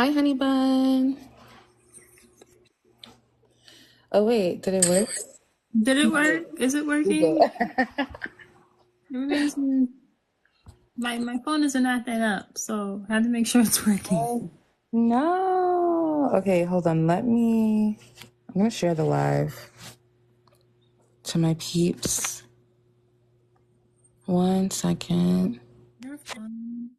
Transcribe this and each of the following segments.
Hi, honey bun. Oh, wait, did it work? Did it work? Is it We did. working? Everything's my phone isn't acting up, so I had to make sure it's working. Oh, no. Okay, hold on. I'm going to share the live to my peeps. 1 second. You're fine.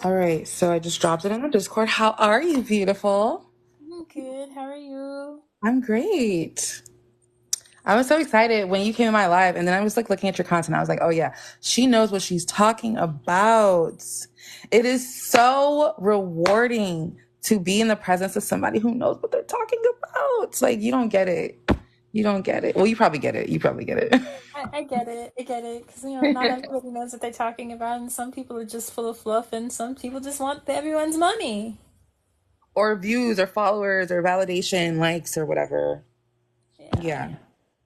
All right, so I just dropped it in the Discord. How are you, beautiful? I'm good. How are you? I'm great. I was so excited when you came in my live, and then I was like looking at your content. I was like, oh yeah, she knows what she's talking about. It is so rewarding to be in the presence of somebody who knows what they're talking about. Like, you don't get it. You don't get it. Well, you probably get it. You probably get it. I get it. I get it. Because, not everybody knows what they're talking about, and some people are just full of fluff, and some people just want everyone's money. Or views or followers or validation, likes or whatever. Yeah. Yeah,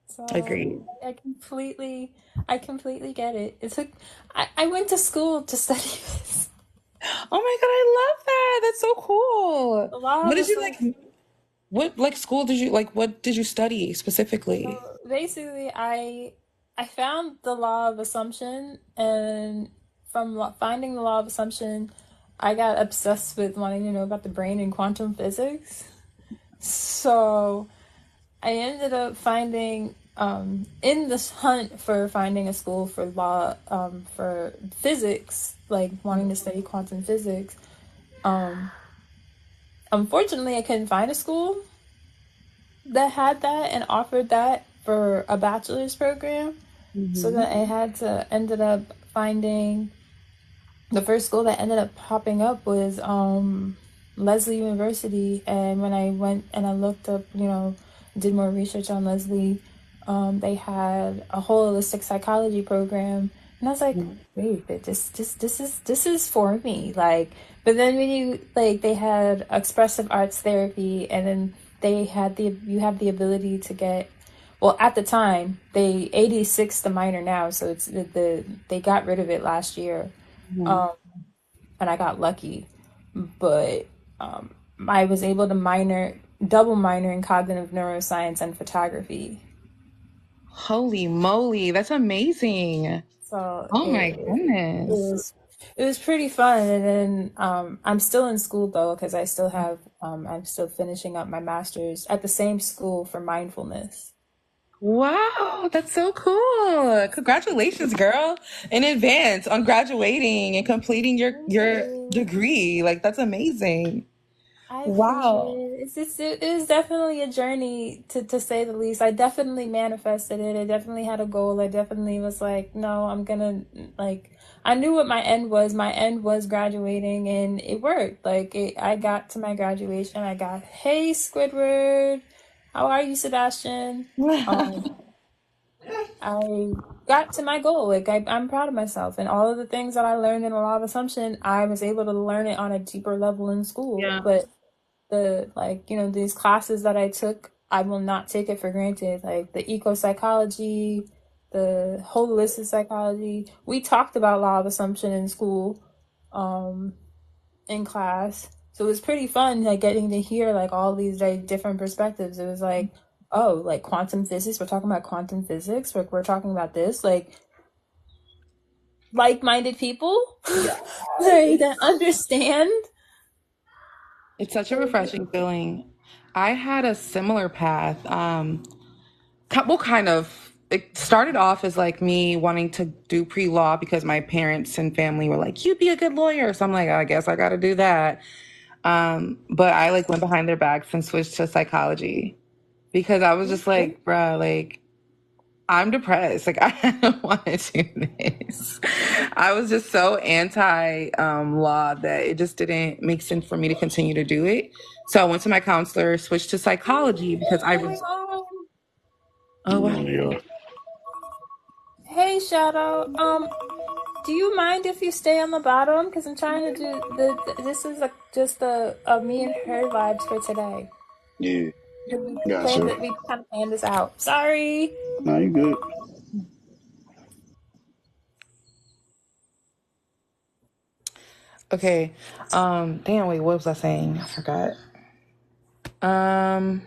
So agreed. I completely get it. I went to school to study this. Oh my God, I love that. That's so cool. A lot What of did you assumptions. like? What like school did you like? What did you study specifically? So basically, I found the law of assumption, and from finding the law of assumption, I got obsessed with wanting to know about the brain and quantum physics. So I ended up finding in this hunt for finding a school for law for physics, like wanting to study quantum physics. Um, Unfortunately, I couldn't find a school that had that and offered that for a bachelor's program. So Hmm. then I had to ended up finding the first school that ended up popping up was Leslie University. And when I went and I looked up, did more research on Leslie, they had a holistic psychology program, and I was like, wait, but this is for me. Like, but then when you like, they had expressive arts therapy, and then they had you have the ability to get, well, at the time, they 86 the minor now, so it's they got rid of it last year, Hmm. and I got lucky. But I was able to double minor in cognitive neuroscience and photography. Holy moly, that's amazing. So Oh my goodness. it was pretty fun. And then I'm still in school though, because I'm still finishing up my master's at the same school for mindfulness. Wow, that's so cool. Congratulations, girl, in advance on graduating and completing Thank your you. degree. Like that's amazing. I appreciate Wow. it. It is definitely a journey to say the least. I definitely manifested it. I definitely had a goal. I definitely was like, no, I'm gonna like. I knew what my end was. My end was graduating, and it worked. I got to my graduation. I got, hey Squidward, how are you, Sebastian? Um, I got to my goal. I'm proud of myself, and all of the things that I learned in a law of assumption, I was able to learn it on a deeper level in school. Yeah. But these classes that I took, I will not take it for granted. Like the eco psychology, the holistic psychology. We talked about law of assumption in school, um, in class. So it was pretty fun, like getting to hear like all these like different perspectives. It was like, oh, like quantum physics. We're talking about quantum physics. We're talking about this. Like minded people Yeah. like, that understand. It's such a refreshing feeling. I had a similar path. Well, kind of. It started off as like me wanting to do pre-law because my parents and family were like, "You'd be a good lawyer." So I'm like, I guess I got to do that. But I like went behind their backs and switched to psychology because I was just like, bruh, like I'm depressed. Like I don't want to do this. I was just so anti law that it just didn't make sense for me to continue to do it. So I went to my counselor, switched to psychology because I was. Oh, wow. Yeah. Hey, Shadow. Do you mind if you stay on the bottom? Because I'm trying to do this is just a me and her vibes for today. Yeah. We Gotcha. planned it. We kind of planned this out. Sorry. Nah, you good. Okay. Damn, wait, what was I saying? I forgot. Um,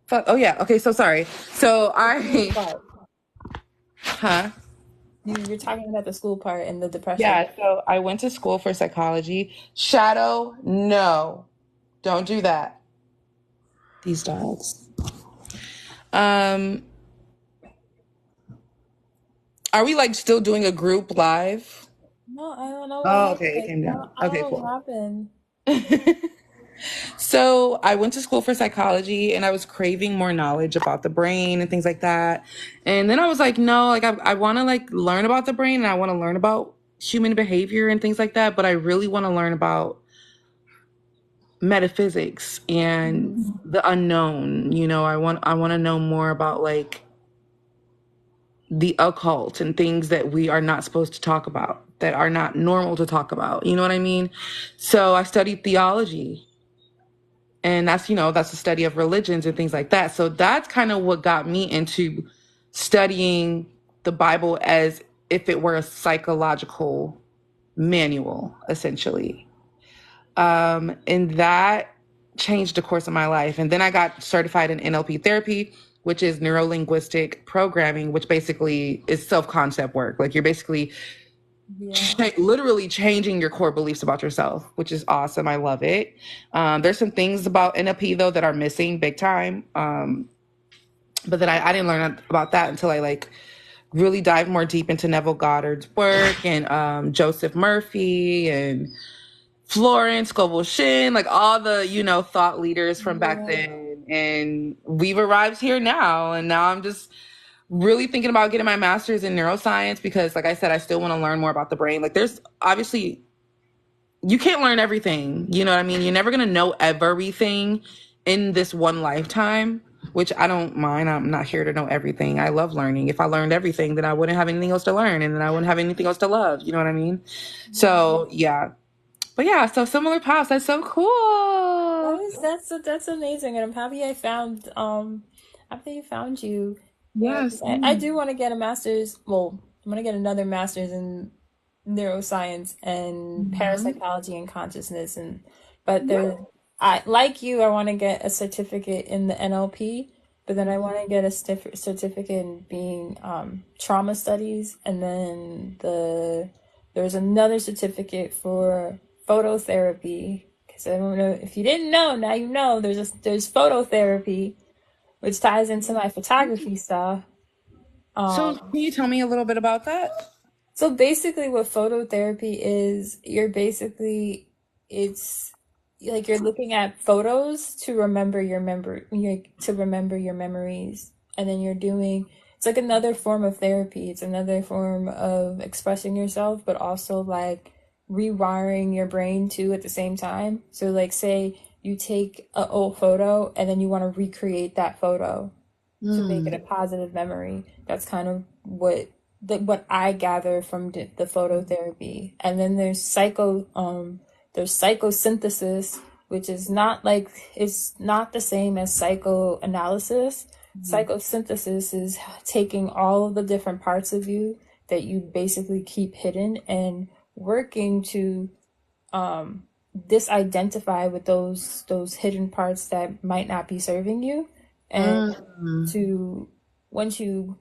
fuck. Oh yeah. Okay. So sorry. So huh? You're talking about the school part and the depression. Yeah. So I went to school for psychology. Shadow, no, don't do that. These dogs. Um, are we like still doing a group live? No, I don't know what Oh, happened. okay. It came down. I don't Okay, know what cool. happened. So I went to school for psychology and I was craving more knowledge about the brain and things like that. And then I was like, no, like I want to like learn about the brain and I want to learn about human behavior and things like that. But I really want to learn about metaphysics and the unknown. I want to know more about like the occult and things that we are not supposed to talk about, that are not normal to talk about. You know what I mean? So I studied theology, and that's the study of religions and things like that. So that's kind of what got me into studying the Bible as if it were a psychological manual, essentially. And that changed the course of my life. And then I got certified in NLP therapy, which is neuro linguistic programming, which basically is self concept work. Like you're basically Yeah. literally changing your core beliefs about yourself, which is awesome. I love it. There's some things about NLP though that are missing big time. But then I didn't learn about that until I like really dive more deep into Neville Goddard's work and Joseph Murphy and Florence Scovel Shin, like all the, thought leaders from back Yeah. then. And we've arrived here now. And now I'm just really thinking about getting my master's in neuroscience because, like I said, I still want to learn more about the brain. Like, there's obviously, you can't learn everything. You know what I mean? You're never going to know everything in this one lifetime, which I don't mind. I'm not here to know everything. I love learning. If I learned everything, then I wouldn't have anything else to learn and then I wouldn't have anything else to love. You know what I mean? So, yeah. But yeah, so similar paths. That's so cool. That's amazing, and I'm happy I found happy I found you. Yes. 'Cause I do want to get a master's. Well, I'm gonna get another master's in neuroscience and Mhm. parapsychology and consciousness, but there, I like you. I want to get a certificate in the NLP, but then I want to get a certificate in being trauma studies, and then there's another certificate for phototherapy. Because I don't know if you didn't know, now you know. There's phototherapy, which ties into my photography stuff. So can you tell me a little bit about that? So basically, what phototherapy is, it's like you're looking at photos to remember to remember your memories, and then it's like another form of therapy. It's another form of expressing yourself, but also like rewiring your brain too at the same time. So like, say you take an old photo and then you want to recreate that photo to make it a Mm. positive memory. That's kind of what I gather from the phototherapy. And then there's psychosynthesis, which is not like it's not the same as psychoanalysis. Psychosynthesis is taking all of the different parts of you that you basically keep hidden and working to disidentify with those hidden parts that might not be serving you, and Mm. to once you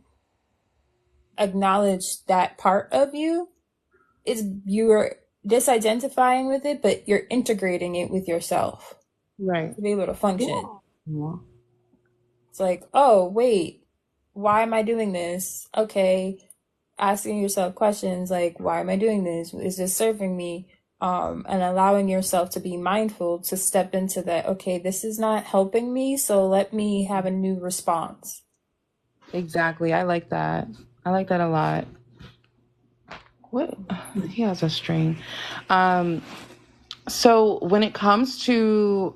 acknowledge that part of you, it's you're disidentifying with it, but you're integrating it with yourself Right. to be able to function. Yeah. It's like, oh, wait, why am I doing this? Okay, asking yourself questions like, why am I doing this? Is this serving me? And allowing yourself to be mindful to step into that, okay, this is not helping me, so let me have a new response. Exactly. I like that. I like that a lot. What? He has a string. Um, so when it comes to,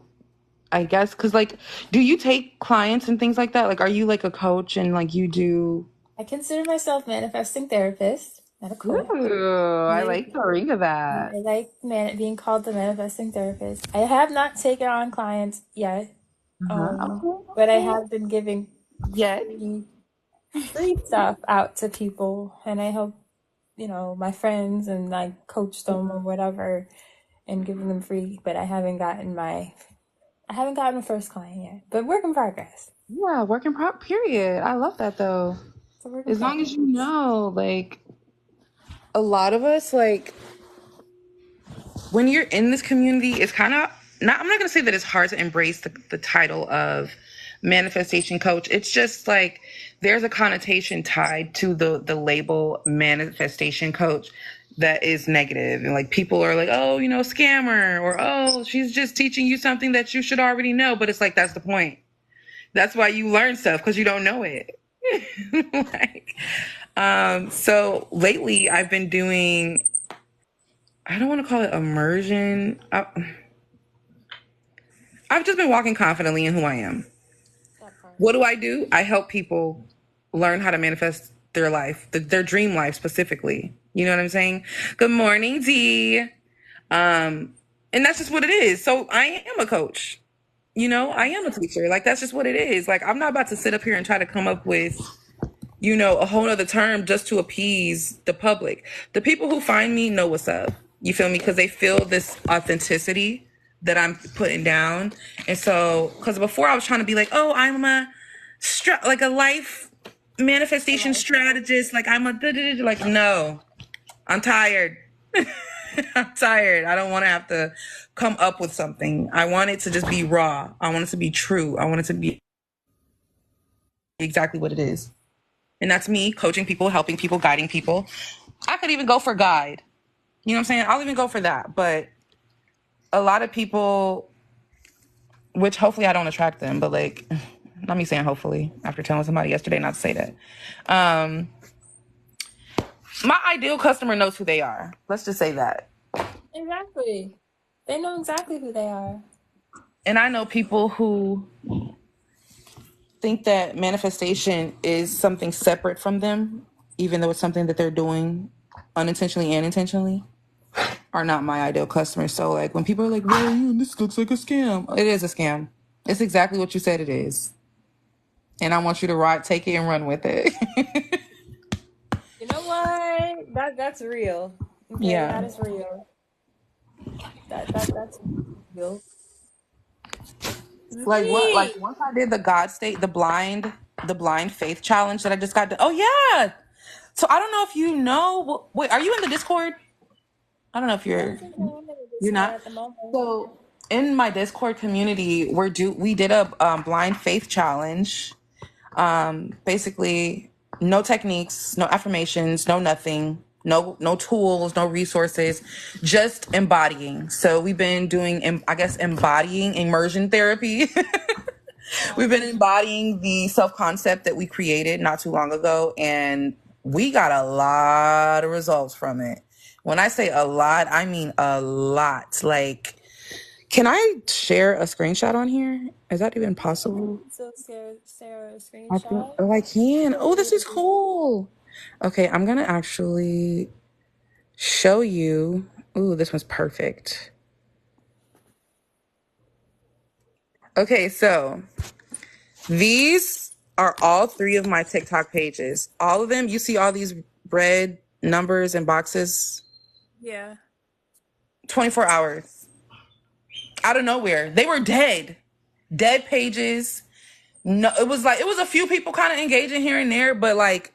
I guess, because like, do you take clients and things like that? Like, are you like a coach and like you do? I consider myself manifesting therapist, not a coach. Ooh, I I, like the ring of that. I like being called the manifesting therapist. I have not taken on clients yet, Uh-huh. Okay. but I Okay. have been giving Yet. free stuff out to people, and I help, my friends and like coach them or whatever, and giving them free. But I haven't gotten a first client yet, but work in progress. Yeah, working prop period. I love that though. It's a work in As long as you progress. know, like a lot of us, like when you're in this community, it's kind of not, I'm not going to say that it's hard to embrace the title of manifestation coach. It's just like there's a connotation tied to the label manifestation coach that is negative. And like people are like, oh, scammer, or oh, she's just teaching you something that you should already know. But it's like, that's the point. That's why you learn stuff, because you don't know it. like, so lately I've been doing, I don't want to call it immersion. I've just been walking confidently in who I am. That part. What do? I help people learn how to manifest their life, their dream life specifically. You know what I'm saying? Good morning, D. And that's just what it is. So I am a coach. I am a teacher. Like, that's just what it is. Like, I'm not about to sit up here and try to come up with, a whole other term just to appease the public. The people who find me know what's up. You feel me? Because they feel this authenticity that I'm putting down. And so, because before I was trying to be like, oh, I'm like a life manifestation strategist. Like, I'm like, no, I'm tired. I'm tired. I don't want to have to come up with something. I want it to just be raw. I want it to be true. I want it to be exactly what it is. And that's me coaching people, helping people, guiding people. I could even go for guide. You know what I'm saying? I'll even go for that. But a lot of people, which hopefully I don't attract them, but like, not me saying hopefully after telling somebody yesterday not to say that. My ideal customer knows who they are. Let's just say that. Exactly. They know exactly who they are. And I know people who think that manifestation is something separate from them, even though it's something that they're doing unintentionally and intentionally, are not my ideal customers. So like when people are like, where are you? And this looks like a scam. It is a scam. It's exactly what you said it is. And I want you to take it and run with it. You know what? That's real. Okay, that Yeah. is real. That's real. Like what? Me. Like once I did the God state, the blind faith challenge that I just got. Oh yeah. So I don't know if you know. Wait, are you in the Discord? I don't know if I don't think I am in the you're Discord not. at the moment. So in my Discord community, we did a blind faith challenge. Basically, no techniques, no affirmations, no nothing, no tools, no resources, just embodying. So we've been doing, I guess, embodying immersion therapy. We've been embodying the self concept that we created not too long ago, and we got a lot of results from it. When I say a lot, I mean a lot. Like, can I share a screenshot on here? Is that even possible? So Sarah, a I think, screenshot. oh, I can. Oh, this is cool. Okay, I'm gonna actually show you. Ooh, this one's perfect. Okay, so these are all three of my TikTok pages. All of them, you see all these red numbers and boxes? Yeah. 24 hours. Out of nowhere. They were dead. Dead pages. No, it was a few people kind of engaging here and there, but like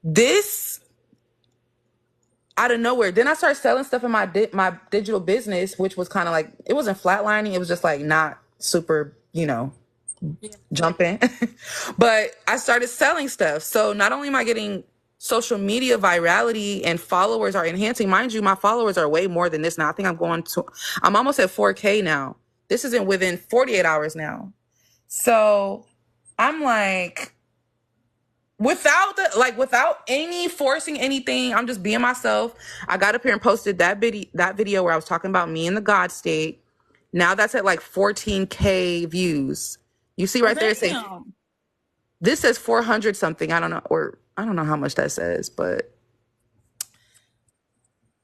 this, out of nowhere. Then I started selling stuff in my digital business, which was kind of like, it wasn't flatlining. It was just like not super, jumping. But I started selling stuff. So not only am I getting social media virality and followers are enhancing, mind you, my followers are way more than this now. I think I'm almost at 4K now. This isn't within 48 hours now. So I'm like, without any forcing anything, I'm just being myself. I got up here and posted that video where I was talking about me in the God state. Now that's at like 14K views. You see right there, this says 400 something. I don't know how much that says, but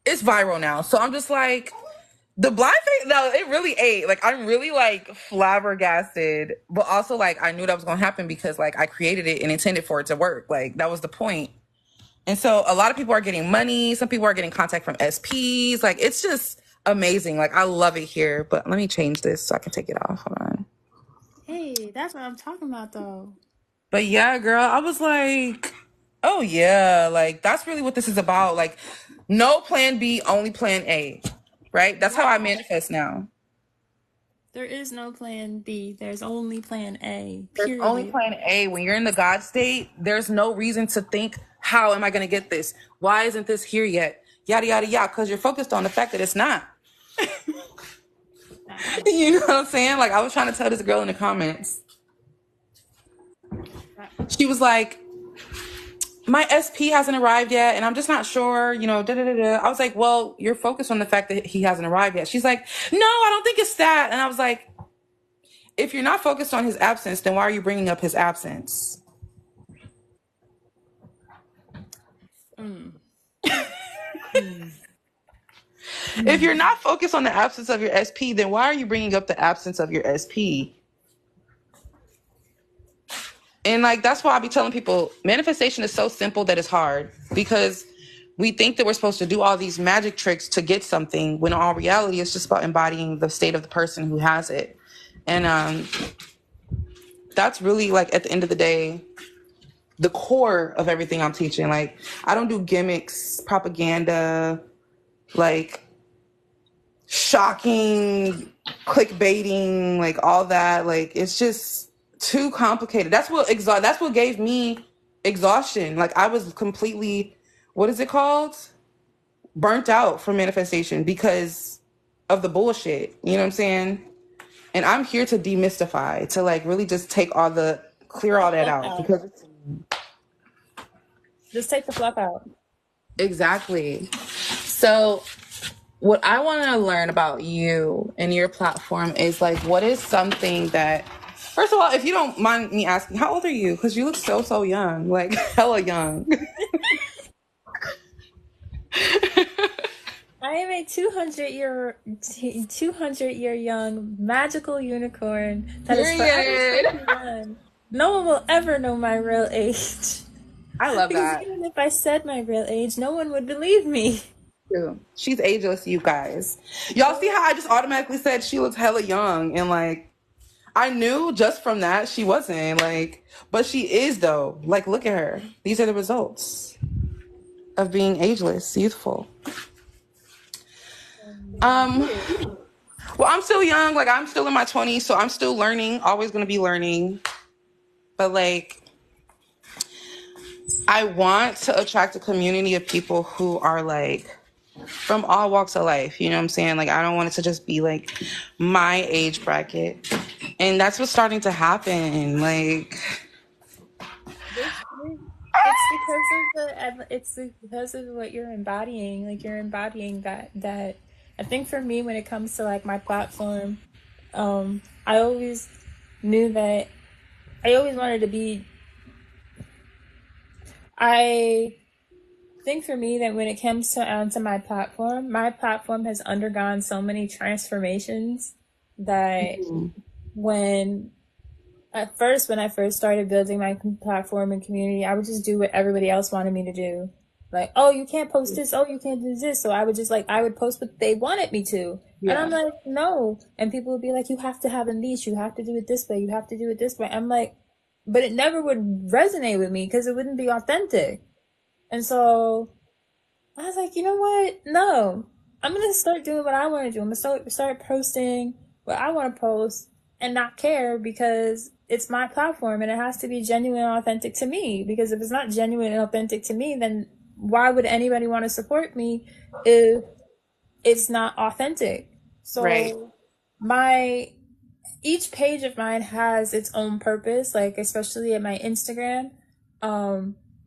it's viral now. So I'm just like, the Blaq thing, no, it really ate. Like, I'm really like flabbergasted, but also like I knew that was gonna happen because like I created it and intended for it to work. Like that was the point. And so a lot of people are getting money. Some people are getting contact from SPs. Like it's just amazing. Like I love it here. But let me change this so I can take it off. Hold on. Hey, that's what I'm talking about, though. But yeah, girl, I was like, oh yeah, like that's really what this is about. Like, no plan B, only plan A, right? That's how I manifest now. There is no plan B. There's only plan A. There's only Period. plan A. When you're in the God state, there's no reason to think, how am I going to get this? Why isn't this here yet? Yada, yada, yada. Because you're focused on the fact that it's not. You know what I'm saying? Like, I was trying to tell this girl in the comments. She was like, my SP hasn't arrived yet, and I'm just not sure, da da da da. I was like, well, you're focused on the fact that he hasn't arrived yet. She's like, no, I don't think it's that. And I was like, if you're not focused on his absence, then why are you bringing up his absence? If you're not focused on the absence of your SP, then why are you bringing up the absence of your SP? And like, that's why I be telling people, manifestation is so simple that it's hard, because we think that we're supposed to do all these magic tricks to get something, when in all reality, it's just about embodying the state of the person who has it. And that's really, like, at the end of the day, the core of everything I'm teaching. Like, I don't do gimmicks, propaganda, like shocking, clickbaiting, like all that. Like, it's just too complicated. That's what gave me exhaustion. Like, I was completely, what is it called? Burnt out from manifestation because of the bullshit. You know what I'm saying? And I'm here to demystify, to like really just clear all that out, because Just take the fluff out. exactly. So what I want to learn about you and your platform is like, what is something that, first of all, if you don't mind me asking, how old are you? Because you look so young, like hella young. I am a 200-year young magical unicorn that is forever 21. No one will ever know my real age. I love Because that. even if I said my real age, no one would believe me. True. She's ageless, you guys. Y'all see how I just automatically said she looks hella young, and like I knew just from that she wasn't, like, but she is though. Like, look at her. These are the results of being ageless, youthful. Well, I'm still young, like I'm still in my 20s, so I'm still learning, always gonna be learning. But like, I want to attract a community of people who are like from all walks of life. You know what I'm saying? Like, I don't want it to just be like my age bracket. And that's what's starting to happen. Like, it's because of what you're embodying. Like, you're embodying that I think for me, when it comes to like my platform, I always knew that I always wanted to be. I think for me that when it comes to my platform has undergone so many transformations that when I first started building my platform and community, I would just do what everybody else wanted me to do. Like, oh, you can't post this. Oh, you can't do this. So I would post what they wanted me to. Yeah. And I'm like, no. And people would be like, you have to have a niche. You have to do it this way. You have to do it this way. I'm like, but it never would resonate with me because it wouldn't be authentic. And so I was like, you know what? No, I'm gonna start doing what I want to do. I'm gonna start posting what I want to post and not care because it's my platform and it has to be genuine and authentic to me. Because if it's not genuine and authentic to me, then why would anybody want to support me if it's not authentic? Right. So my each page of mine has its own purpose, like especially at my Instagram.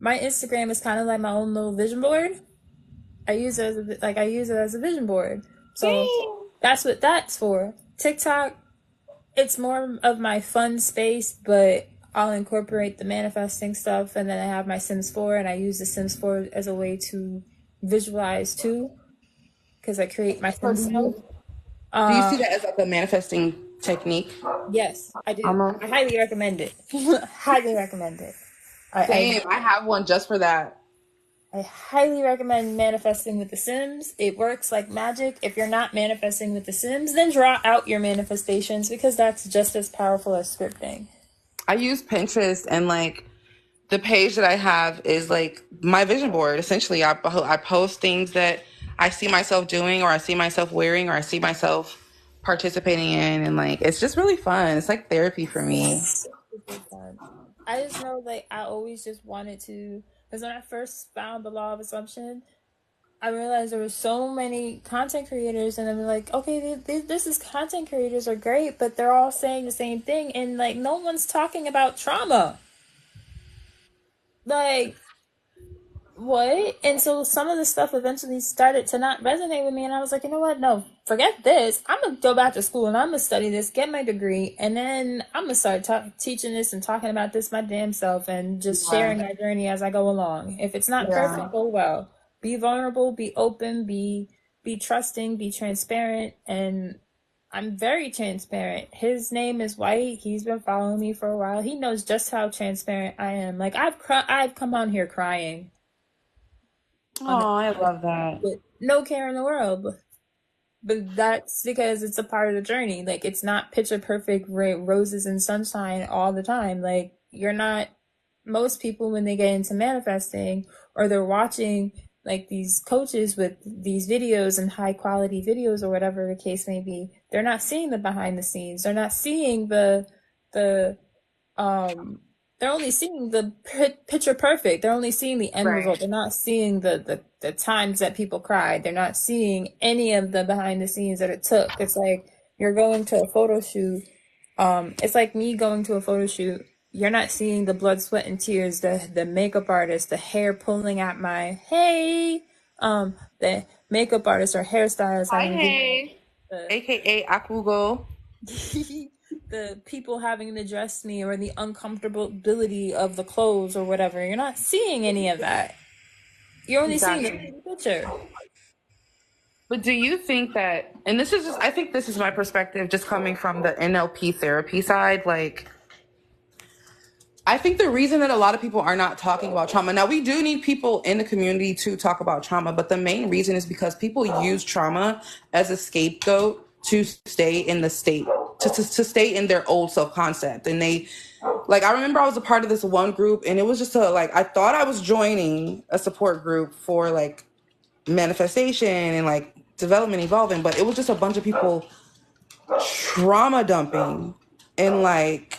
My Instagram is kind of like my own little vision board. I use it as a vision board. So that's what that's for. TikTok, it's more of my fun space, but I'll incorporate the manifesting stuff, and then I have my Sims 4, and I use the Sims 4 as a way to visualize too, because I create my So Sims self. do you see Um, that as like a manifesting technique? yes, I do. Almost. I highly recommend it. Highly recommend it. Same. I have one just for that. I highly recommend manifesting with The Sims. It works like magic. If you're not manifesting with The Sims, then draw out your manifestations because that's just as powerful as scripting. I use Pinterest, and like the page that I have is like my vision board. Essentially, I post things that I see myself doing, or I see myself wearing, or I see myself participating in, and like it's just really fun. It's like therapy for me. Super fun. I just know like I always just wanted to because when I first found the law of assumption, I realized there were so many content creators, and I'm like, okay, this is content creators are great, but they're all saying the same thing, and like no one's talking about trauma. Like what? And so some of the stuff eventually started to not resonate with me, and I was like, you know what? No, forget this. I'm gonna go back to school and I'm gonna study this, get my degree, and then I'm gonna start teaching this and talking about this my damn self, and just Yeah. sharing my journey as I go along. If it's not Yeah. perfect, oh well. Be vulnerable, be open, be trusting, be transparent, and I'm very transparent. His name is White. He's been following me for a while. He knows just how transparent I am. Like I've come on here crying on the Oh, I love that. with no care in the world. But that's because it's a part of the journey. Like it's not picture perfect roses and sunshine all the time. Like you're not most people when they get into manifesting or they're watching like these coaches with these videos and high quality videos or whatever the case may be, they're not seeing the behind the scenes. They're not seeing the um they're only seeing the picture perfect. They're only seeing the end result. Right. They're not seeing the times that people cried. They're not seeing any of the behind the scenes that it took. It's like you're going to a photo shoot. It's like me going to a photo shoot. You're not seeing the blood, sweat, and tears, the makeup artist, the hair pulling at my hey, the makeup artist or hairstylist Hi, having to give hey. the AKA Akugo. the people having to dress me or the uncomfortability of the clothes or whatever. You're not seeing any of that. You're only seeing the Exactly. picture. But do you think that, and this is just, I think this is my perspective just coming from the NLP therapy side, like, I think the reason that a lot of people are not talking about trauma, now we do need people in the community to talk about trauma, but the main reason is because people use trauma as a scapegoat to stay in the state, to stay in their old self concept. And they, like, I remember I was a part of this one group, and it was just a, like, I thought I was joining a support group for like manifestation and like development evolving, but it was just a bunch of people trauma dumping. And like,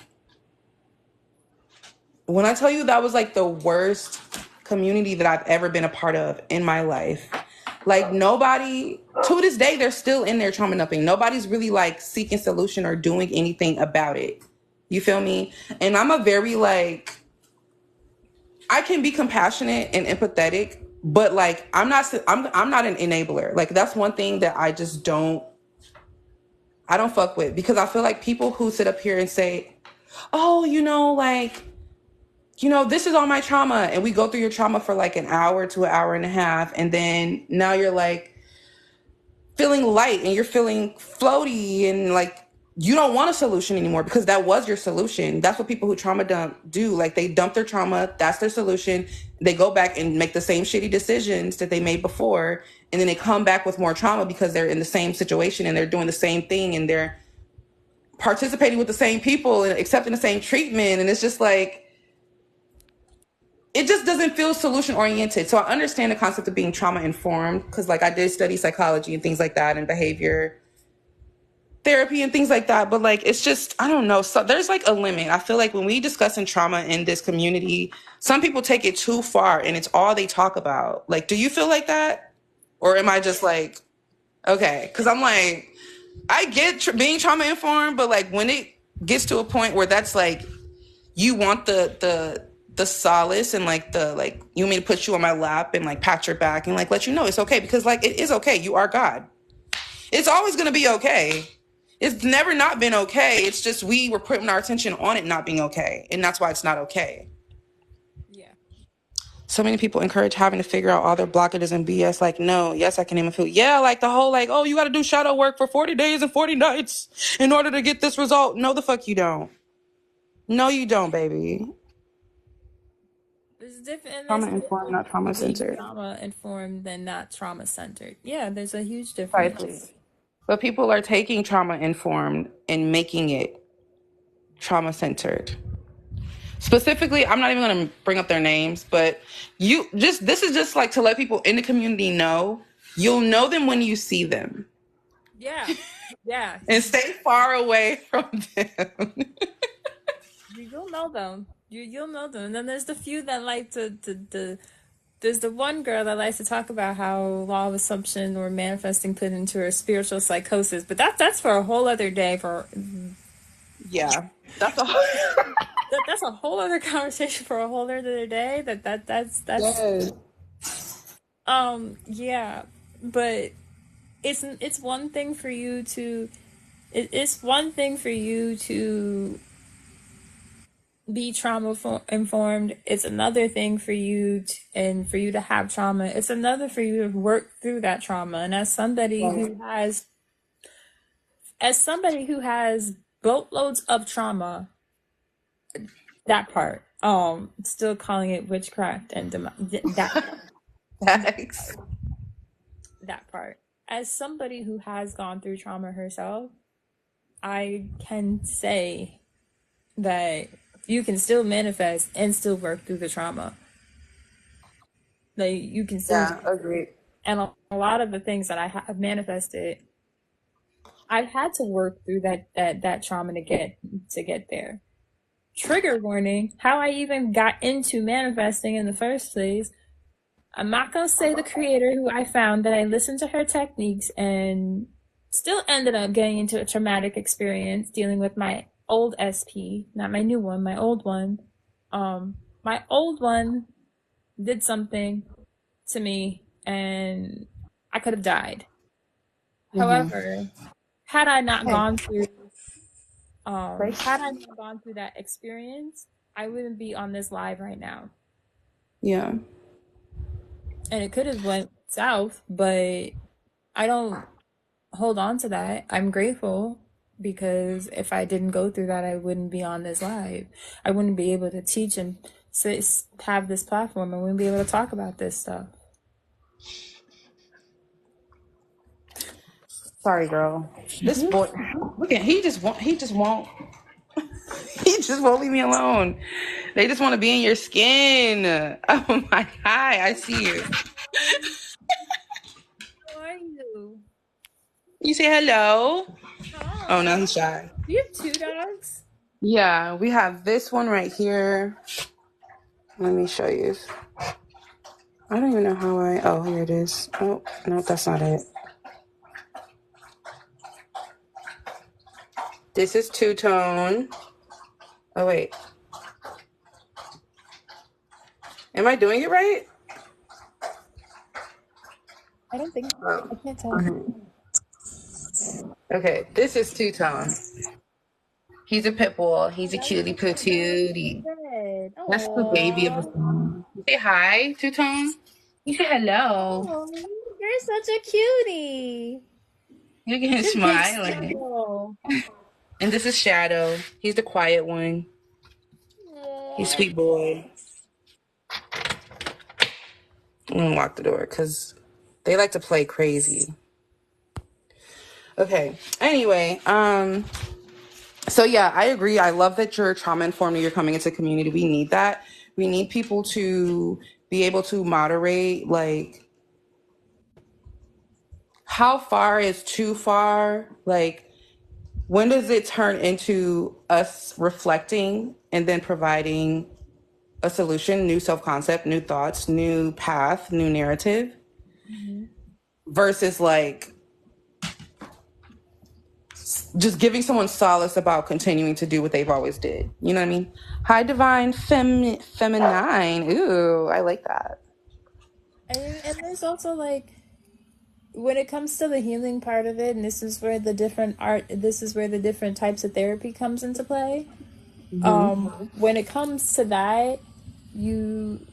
when I tell you that was like the worst community that I've ever been a part of in my life, like nobody, to this day, they're still in there trauma dumping. Nobody's really like seeking solution or doing anything about it. You feel me? And I'm a very like, I can be compassionate and empathetic, but like I'm not an enabler. Like that's one thing that I don't fuck with, because I feel like people who sit up here and say, "Oh, like, this is all my trauma," and we go through your trauma for like an hour to an hour and a half, and then now you're like feeling light and you're feeling floaty, and like you don't want a solution anymore because that was your solution. That's what people who trauma dump do. Like they dump their trauma, that's their solution. They go back and make the same shitty decisions that they made before, and then they come back with more trauma because they're in the same situation and they're doing the same thing and they're participating with the same people and accepting the same treatment. And it's just like, it just doesn't feel solution oriented. So I understand the concept of being trauma informed because, like, I did study psychology and things like that and behavior therapy and things like that. But, like, it's just, I don't know. So there's like a limit. I feel like when we discussing trauma in this community, some people take it too far and it's all they talk about. Like, do you feel like that? Or am I just like, okay? Because I'm like, I get being trauma informed, but like when it gets to a point where that's like, you want the solace and like the like you want me to put you on my lap and like pat your back and like let you know it's okay because like it is okay. You are God. It's always gonna be okay. It's never not been okay. It's just we were putting our attention on it not being okay, and that's why it's not okay. Yeah. So many people encourage having to figure out all their blockages and BS. Like, no, yes, I can even feel. Yeah, like the whole like, oh, you got to do shadow work for 40 days and 40 nights in order to get this result. No, the fuck you don't. No, you don't, baby. There's different. Trauma informed, not trauma centered. Trauma informed than not trauma centered. Yeah, there's a huge difference. Precisely. But people are taking trauma informed and making it trauma centered. Specifically, I'm not even going to bring up their names, but this is just like to let people in the community know, you'll know them when you see them. Yeah. Yeah. And stay far away from them. You'll know them. You'll know them. And then there's the few that like to there's the one girl that likes to talk about how law of assumption or manifesting put into her spiritual psychosis, but that's for a whole other day. Yeah, that's a whole other conversation for a whole other day. That's yes. Yeah, but it's one thing for you to be trauma informed. It's another thing for you to have trauma. It's another for you to work through that trauma. And as somebody who has boatloads of trauma, that part, still calling it witchcraft and that part. As somebody who has gone through trauma herself, I can say that you can still manifest and still work through the trauma. Like you can still agree. And a lot of the things that I have manifested, I've had to work through that trauma to get there. Trigger warning, how I even got into manifesting in the first place. I'm not gonna say the creator who I found, that I listened to her techniques and still ended up getting into a traumatic experience dealing with my old SP, not my new one, my old one. My old one did something to me and I could have died. However, had I not gone through that experience, I wouldn't be on this live right now. Yeah. And it could have went south, but I don't hold on to that. I'm grateful because if I didn't go through that, I wouldn't be on this live. I wouldn't be able to teach and have this platform. I wouldn't be able to talk about this stuff. Sorry, girl. This boy, look at he just won't leave me alone. They just want to be in your skin. Oh my God, I see you. How are you? You say hello. Hi. Oh, no, he's shy. Do you have 2 dogs? Yeah, we have this one right here. Let me show you. I don't even know how oh, here it is. Oh, no, that's not it. This is two-tone. Oh, wait. Am I doing it right? I don't think so. I can't tell. Okay, this is two-tone. He's a pit bull. He's a cutie patootie. That's the baby of the song. Say hi, two-tone. You say hello. Oh, you're such a cutie. Look at him smiling. And this is Shadow. He's the quiet one. He's a sweet boy. I'm gonna lock the door because they like to play crazy. Okay. Anyway, so yeah, I agree. I love that you're trauma informed and you're coming into community. We need that We need people to be able to moderate, like, how far is too far? Like, when does it turn into us reflecting and then providing a solution, new self-concept, new thoughts, new path, new narrative, versus like just giving someone solace about continuing to do what they've always did. You know what I mean? Hi, divine feminine. Ooh, I like that. And there's also like when it comes to the healing part of it, and this is where the different types of therapy comes into play. When it comes to that, you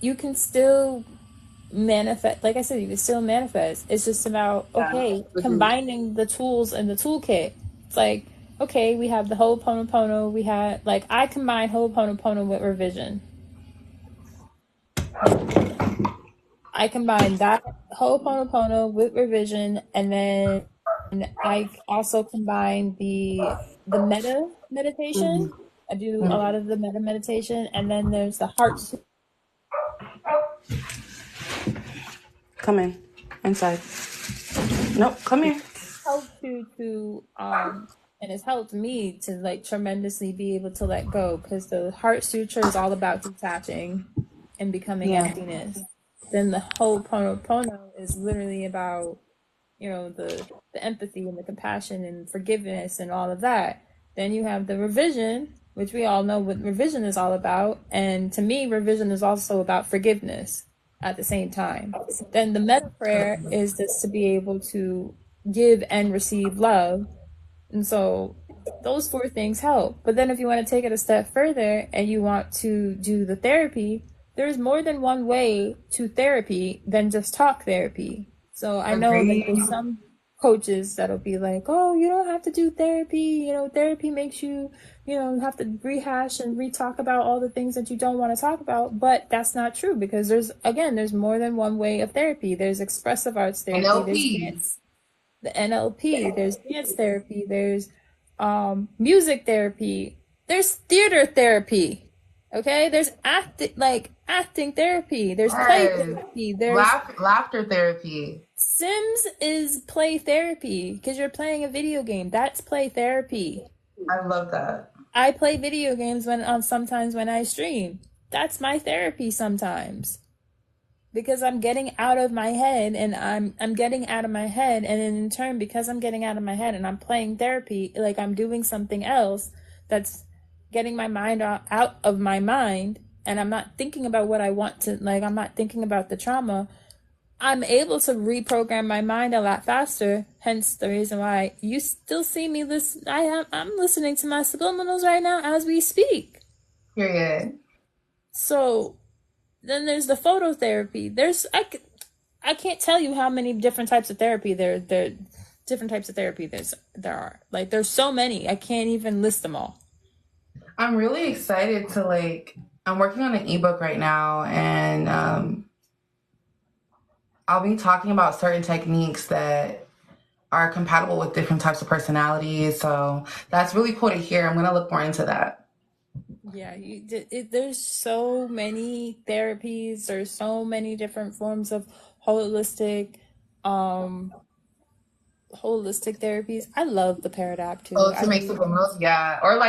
you can still manifest. Like I said, you can still manifest. It's just about, okay, combining the tools in the toolkit. It's like, okay, we have the Ho'oponopono. We had, like, I combine Ho'oponopono with revision. I combine that Ho'oponopono with revision, and then I also combine the meta meditation. I do a lot of the meta meditation, and then there's the heart. Come in. Inside. Nope, come here. Helped and it's helped me to like tremendously be able to let go, because the heart sutra is all about detaching and becoming emptiness. Then the Ho'oponopono is literally about, the empathy and the compassion and forgiveness and all of that. Then you have the revision, which we all know what revision is all about, and to me revision is also about forgiveness at the same time. Then the meta prayer is just to be able to give and receive love. And so those four things help. But then if you want to take it a step further and you want to do the therapy, there's more than one way to therapy than just talk therapy. So I know like there's some coaches that'll be like, oh, you don't have to do therapy. Therapy makes you, have to rehash and re-talk about all the things that you don't want to talk about. But that's not true, because there's more than one way of therapy. There's expressive arts therapy, there's dance, the NLP, there's dance therapy, there's music therapy, there's theater therapy. Okay, there's acting therapy, there's play therapy, there's laughter therapy. Sims is play therapy because you're playing a video game. That's play therapy. I love that. I play video games sometimes when I stream. That's my therapy sometimes, because I'm getting out of my head, and I'm getting out of my head, and in turn, because I'm getting out of my head and I'm playing therapy, like I'm doing something else that's getting my mind out of my mind, and I'm not thinking about what I want to, like, I'm not thinking about the trauma. I'm able to reprogram my mind a lot faster. Hence the reason why you still see me listen. I'm listening to my subliminals right now as we speak. Period. So then there's the phototherapy. I can't tell you how many different types of therapy there are. Like, there's so many. I can't even list them all. I'm really excited to I'm working on an ebook right now, and I'll be talking about certain techniques that are compatible with different types of personalities. So that's really cool to hear. I'm going to look more into that. Yeah, there's so many therapies. There's so many different forms of holistic therapies. I love the Paradox too. Oh, to make subliminals, yeah, or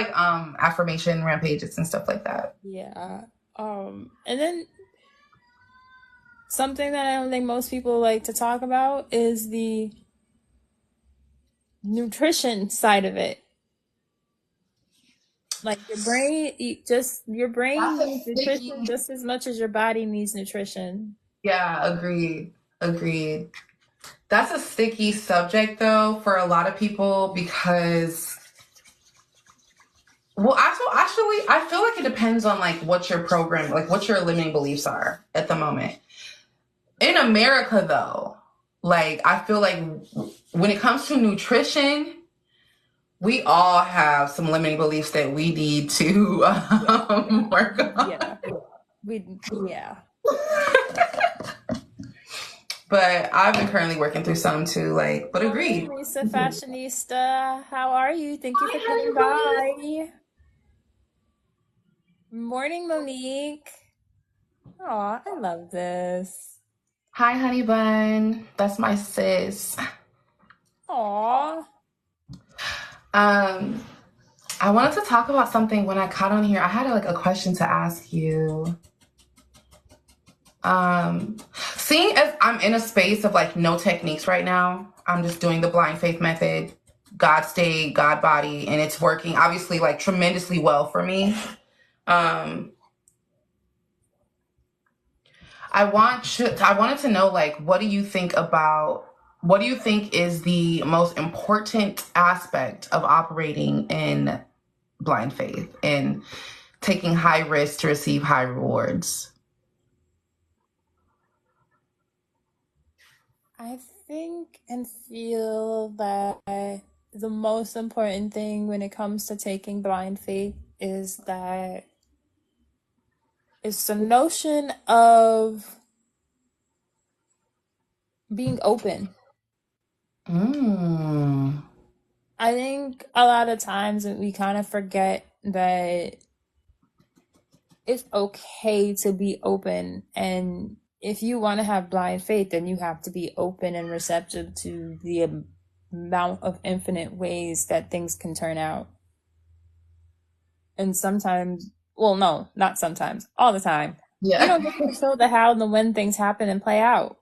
affirmation rampages and stuff like that. Yeah, and then something that I don't think most people like to talk about is the nutrition side of it. Like your brain needs nutrition just as much as your body needs nutrition. Yeah, agreed. That's a sticky subject though for a lot of people, because actually I feel like it depends on what your program, what your limiting beliefs are at the moment. In America though, I feel like when it comes to nutrition, we all have some limiting beliefs that we need to work on. Yeah. But I've been currently working through some too, but agreed. Lisa Fashionista, how are you? Thank you for coming by. Morning, Monique. Aw, I love this. Hi, honey bun. That's my sis. Aw. Um, I wanted to talk about something when I caught on here. I had like a question to ask you. Seeing as I'm in a space of like no techniques right now, I'm just doing the blind faith method, God state, God body, and it's working obviously like tremendously well for me. I wanted to know like what do you think is the most important aspect of operating in blind faith and taking high risks to receive high rewards? I think and feel that the most important thing when it comes to taking blind faith is that it's the notion of being open. Mm. I think a lot of times we kind of forget that it's okay to be open. And if you want to have blind faith, then you have to be open and receptive to the amount of infinite ways that things can turn out. And sometimes, well, no, not sometimes, all the time. You Yeah. don't get to control the how and the when things happen and play out.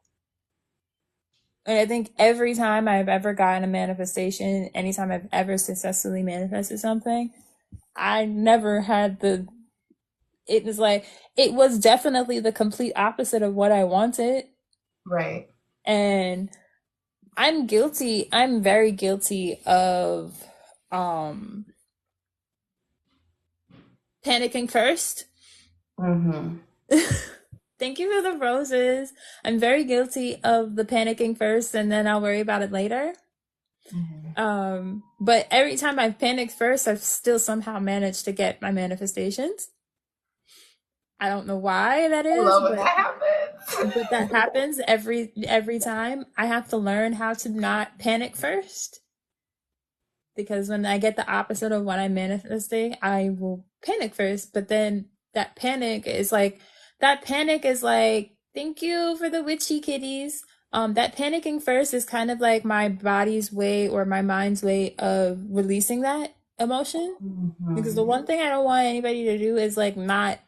And I think every time I've ever gotten a manifestation, anytime I've ever successfully manifested something, I never had it was like, it was definitely the complete opposite of what I wanted. Right. And I'm guilty. I'm very guilty of um panicking first. Mm-hmm. Thank you for the roses. I'm very guilty of the panicking first and then I'll worry about it later. But every time I've panicked first, I've still somehow managed to get my manifestations. I don't know why that I is, love when that happens. but that happens every time. I have to learn how to not panic first. Because when I get the opposite of what I'm manifesting, I will panic first. But then that panic is like, thank you for the witchy kitties. That panicking first is kind of like my body's way or my mind's way of releasing that emotion. Because the one thing I don't want anybody to do is like not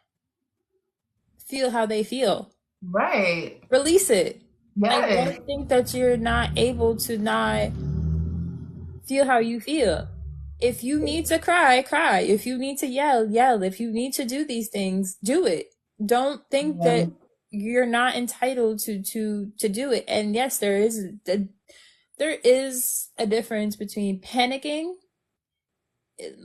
feel how they feel. Right. Release it. I Yes. don't think that you're not able to not feel how you feel. If you need to cry, cry. If you need to yell, yell. If you need to do these things, do it. Don't think Yeah. that you're not entitled to do it. And yes, there is a difference between panicking,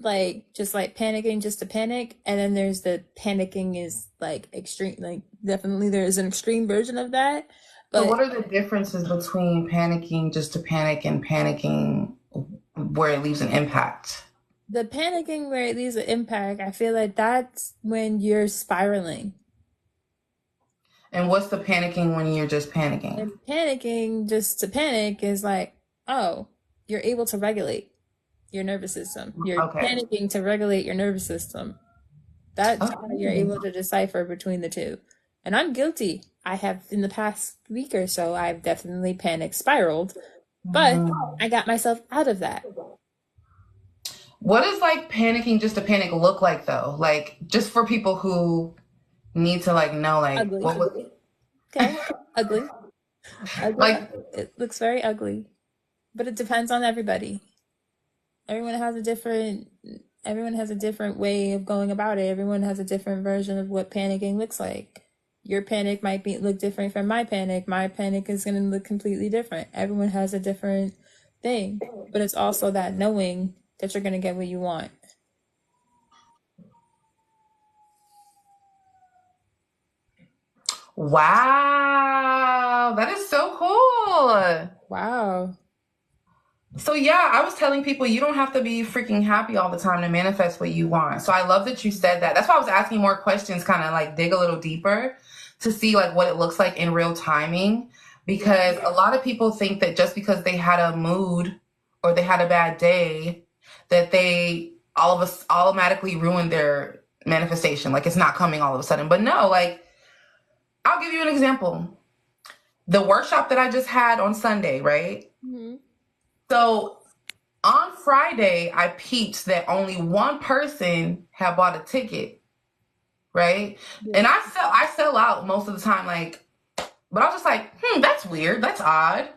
like just like panicking just to panic, and then there's the panicking is like extreme, like definitely there is an extreme version of that. So But what are the differences between panicking just to panic and panicking where it leaves an impact? the panicking where it leaves an impact, I feel like that's when you're spiraling. And what's the panicking when you're just panicking? And panicking just to panic is like, oh, you're able to regulate your nervous system. You're Okay. panicking to regulate your nervous system. That's how you're Okay. able to decipher between the two. And I'm guilty. I have, in the past week or so, I've definitely panic spiraled, but I got myself out of that. What does like panicking just to panic look like though? Like just for people who need to like know like Ugly. what was Okay. Ugly. Ugly. like It looks very ugly, but it depends on everybody. Everyone has a different everyone has a different way of going about it. Everyone has a different version of what panicking looks like. Your panic might look different from my panic. My panic is going to look completely different. Everyone has a different thing, but it's also that knowing that you're going to get what you want. wow, that is so cool. Wow. So yeah, I was telling people you don't have to be freaking happy all the time to manifest what you want. So I love that you said that. That's why I was asking more questions, kind of like dig a little deeper to see like what it looks like in real timing. Because a lot of people think that just because they had a mood or they had a bad day, that they all of us automatically ruined manifestation. Like it's not coming all of a sudden. But no, like I'll give you an example. The workshop that I just had on Sunday, right? Mm-hmm. So on Friday, I peeped that only one person had bought a ticket, right? Yeah. And I sell out most of the time, like, but I was just like, that's weird, that's odd.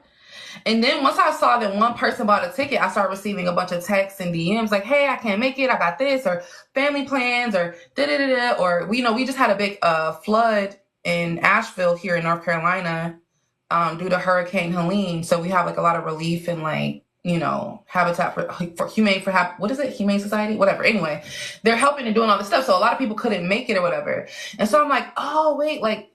And then once I saw that one person bought a ticket, I started receiving a bunch of texts and DMs like, "Hey, I can't make it. I got this," or family plans, or da da da da. Or we just had a big flood in Asheville here in North Carolina due to Hurricane Helene. So we have like a lot of relief and like Habitat for Humane what is it? Humane Society, whatever. Anyway, they're helping and doing all this stuff. So a lot of people couldn't make it or whatever. And so I'm like, oh wait, like,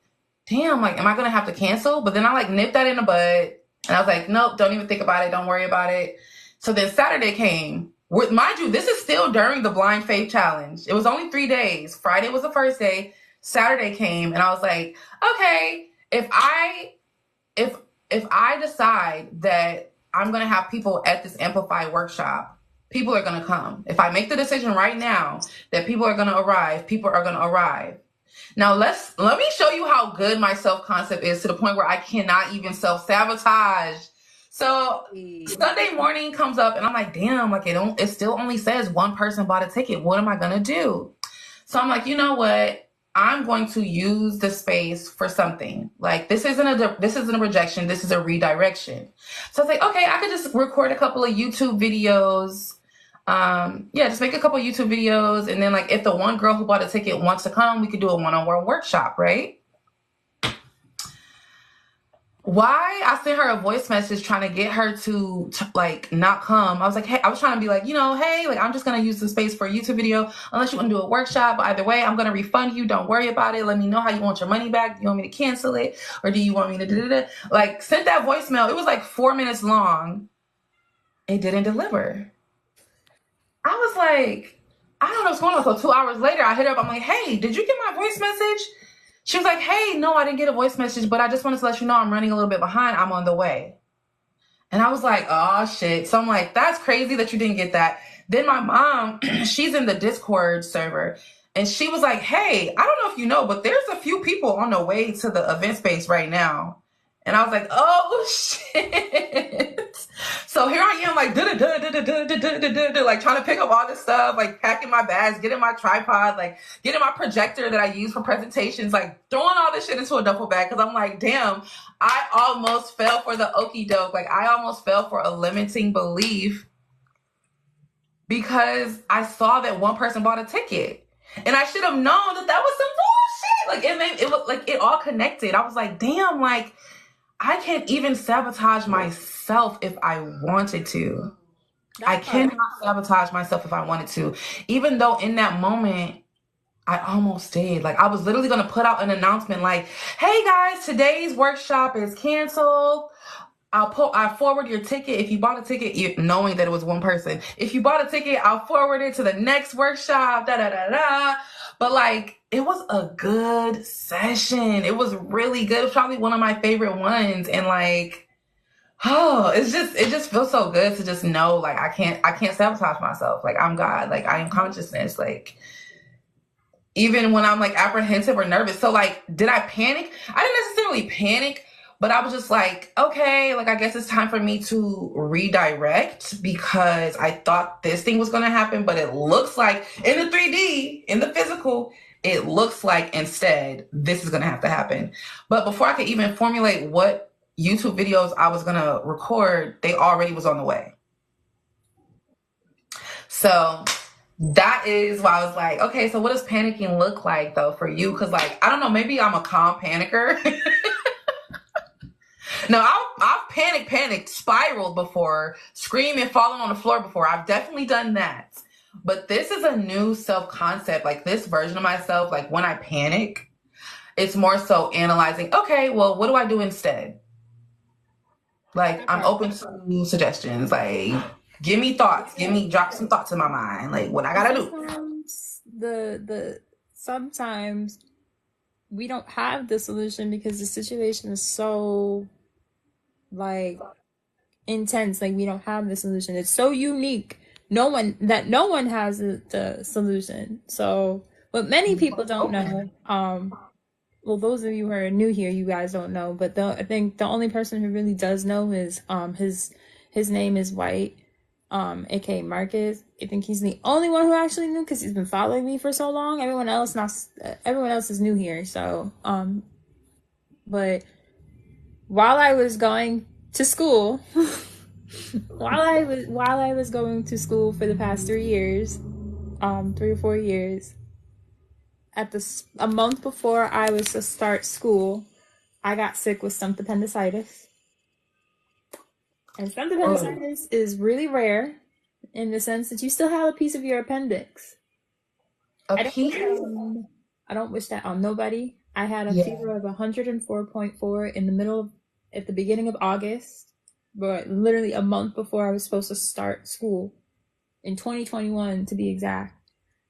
damn, like, am I gonna have to cancel? But then I like nipped that in the bud. And I was like, nope, don't even think about it. Don't worry about it. So then Saturday came. Mind you, this is still during the Blind Faith Challenge. It was only 3 days. Friday was the first day. Saturday came, and I was like, okay, if I decide that I'm gonna have people at this Amplify workshop, people are gonna come. If I make the decision right now that people are gonna arrive, people are gonna arrive. Now let me show you how good my self-concept is to the point where I cannot even self-sabotage. So Sunday morning comes up and I'm like, damn, like it still only says one person bought a ticket. What am I gonna do? So I'm like, you know what? I'm going to use the space for something. Like this isn't a rejection. This is a redirection. So I was like, okay, I could just record a couple of YouTube videos. Just make a couple YouTube videos, and then like if the one girl who bought a ticket wants to come, we could do a one-on-one workshop, right? Why I sent her a voice message trying to get her to like not come. I was like, hey, I was trying to be like, hey, like I'm just gonna use the space for a YouTube video unless you want to do a workshop. But either way, I'm gonna refund you. Don't worry about it. Let me know how you want your money back. Do you want me to cancel it, or do you want me to like sent that voicemail? It was like 4 minutes long. It didn't deliver. I was like, I don't know what's going on. So 2 hours later, I hit her up. I'm like, hey, did you get my voice message? She was like, hey, no, I didn't get a voice message, but I just wanted to let you know I'm running a little bit behind. I'm on the way. And I was like, oh, shit. So I'm like, that's crazy that you didn't get that. Then my mom, she's in the Discord server. And she was like, hey, I don't know if you know, but there's a few people on the way to the event space right now. And I was like, oh, shit. So here I am, like, like trying to pick up all this stuff, like packing my bags, getting my tripod, like getting my projector that I use for presentations, like throwing all this shit into a duffel bag. Cause I'm like, damn, I almost fell for the okie doke. Like I almost fell for a limiting belief because I saw that one person bought a ticket. And I should have known that was some bullshit. Like it was like it all connected. I was like, damn, like I can't even sabotage myself if I wanted to. I cannot sabotage myself if I wanted to. Even though in that moment, I almost did. Like I was literally going to put out an announcement like, hey guys, today's workshop is canceled. I'll forward your ticket. If you bought a ticket, knowing that it was one person, if you bought a ticket, I'll forward it to the next workshop, da da da da. But like, it was a good session. It was really good. It was probably one of my favorite ones. And like, it just feels so good to just know, like, I can't sabotage myself. Like I'm God, like I am consciousness. Like, even when I'm like apprehensive or nervous. So like, did I panic? I didn't necessarily panic, but I was just like, okay, like I guess it's time for me to redirect because I thought this thing was going to happen, but it looks like in the 3D, in the physical, it looks like instead this is going to have to happen. But before I could even formulate what YouTube videos I was going to record, they already was on the way. So that is why I was like, okay, so what does panicking look like though for you? Because like, I don't know, maybe I'm a calm panicker. No, I've panicked, spiraled before, screaming, falling on the floor before. I've definitely done that. But this is a new self-concept. Like this version of myself, like when I panic, it's more so analyzing, okay, well, what do I do instead? Like I'm open to suggestions. Like give me thoughts. Drop some thoughts in my mind. Like what I gotta do. Sometimes we don't have the solution because the situation is so like intense. Like we don't have the solution. It's so unique. No one has the solution. So What many people don't know, well, those of you who are new here, you guys don't know, but I think the only person who really does know is his name is White, aka Marcus. I think he's the only one who actually knew because he's been following me for so long. Everyone else is new here. So, but while I was going to school, while I was going to school for the past 3 years, 3 or 4 years, a month before I was to start school, I got sick with stump appendicitis. And stump appendicitis is really rare in the sense that you still have a piece of your appendix. A piece? I don't wish that on nobody. I had a fever of 104.4 at the beginning of August, but literally a month before I was supposed to start school in 2021 to be exact.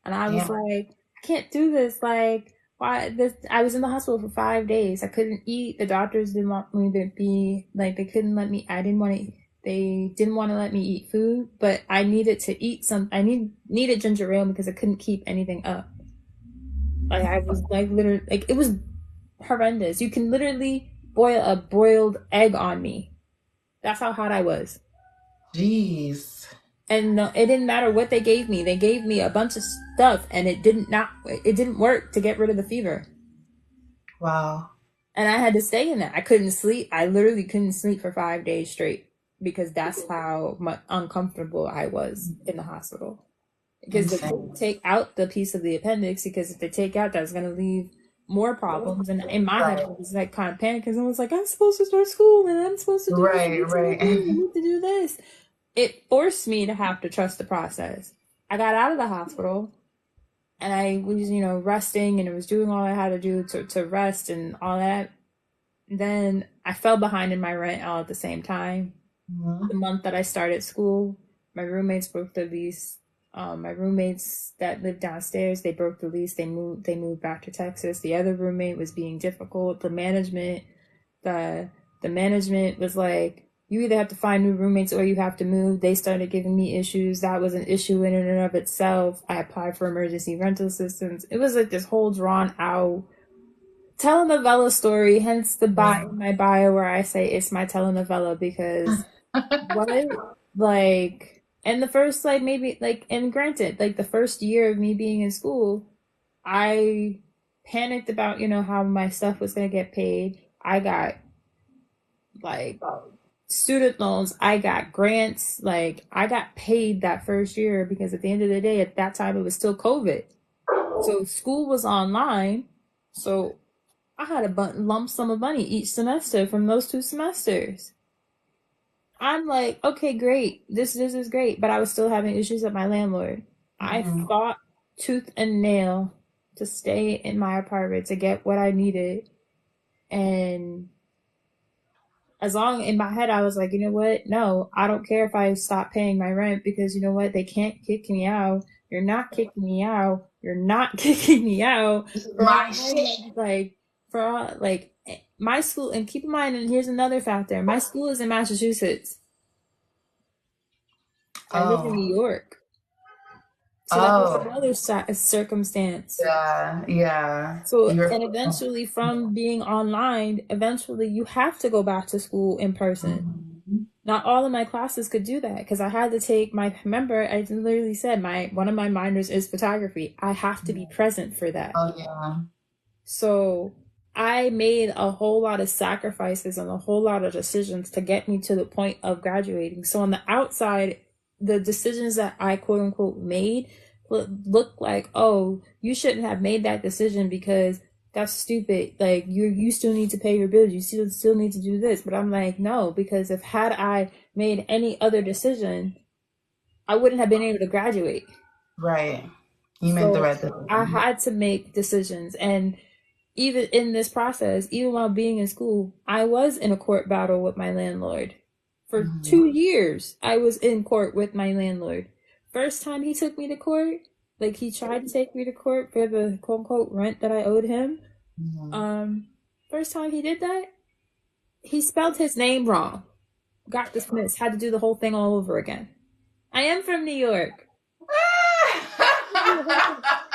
And I was like, I can't do this. Like, why this? I was in the hospital for 5 days. I couldn't eat. The doctors didn't want me to be like, they couldn't let me. They didn't want to let me eat food, but I needed to eat some. I needed ginger ale because I couldn't keep anything up. Like I was like literally like it was horrendous. You can literally boil a boiled egg on me. That's how hot I was. Jeez. And it didn't matter what they gave me. They gave me a bunch of stuff, and it didn't work to get rid of the fever. Wow. And I had to stay in that. I couldn't sleep. I literally couldn't sleep for 5 days straight because that's how uncomfortable I was in the hospital. Because they couldn't take out the piece of the appendix, because if they take out, that's going to leave more problems. And in my head, I was like kind of panicking because I was like, I'm supposed to start school and I'm supposed to do this. I need to do this. It forced me to have to trust the process. I got out of the hospital and I was, resting, and I was doing all I had to do to rest and all that. And then I fell behind in my rent all at the same time. The month that I started school, my roommates broke the lease. My roommates that lived downstairs, they broke the lease. They moved back to Texas. The other roommate was being difficult. The management was like, you either have to find new roommates or you have to move. They started giving me issues. That was an issue in and of itself. I applied for emergency rental assistance. It was like this whole drawn out telenovela story, hence the my bio where I say it's my telenovela, because and the first and granted, like the first year of me being in school, I panicked about, how my stuff was going to get paid. I got like student loans, I got grants, like I got paid that first year because at the end of the day, at that time, it was still COVID. So school was online. So I had a lump sum of money each semester from those 2 semesters. I'm like, okay, great. This is great. But I was still having issues with my landlord. I fought tooth and nail to stay in my apartment to get what I needed. And in my head, I was like, you know what? No, I don't care if I stop paying my rent, because you know what? They can't kick me out. You're not kicking me out. You're not kicking me out. My school, and keep in mind, and here's another factor. My school is in Massachusetts. I live in New York. So that was another circumstance. Yeah. So, and eventually from being online, eventually you have to go back to school in person. Not all of my classes could do that, because I had to take I literally said one of my minors is photography. I have to be present for that. So I made a whole lot of sacrifices and a whole lot of decisions to get me to the point of graduating. So on the outside, the decisions that I quote unquote made look like, oh, you shouldn't have made that decision because that's stupid. Like you still need to pay your bills. You still need to do this. But I'm like, no, because had I made any other decision, I wouldn't have been able to graduate. Right. You made the right decision. I had to make decisions. And even in this process, even while being in school, I was in a court battle with my landlord. For 2 years, I was in court with my landlord. First time he took me to court, like he tried to take me to court for the quote unquote rent that I owed him. First time he did that, he spelled his name wrong. Got dismissed. Had to do the whole thing all over again. I am from New York.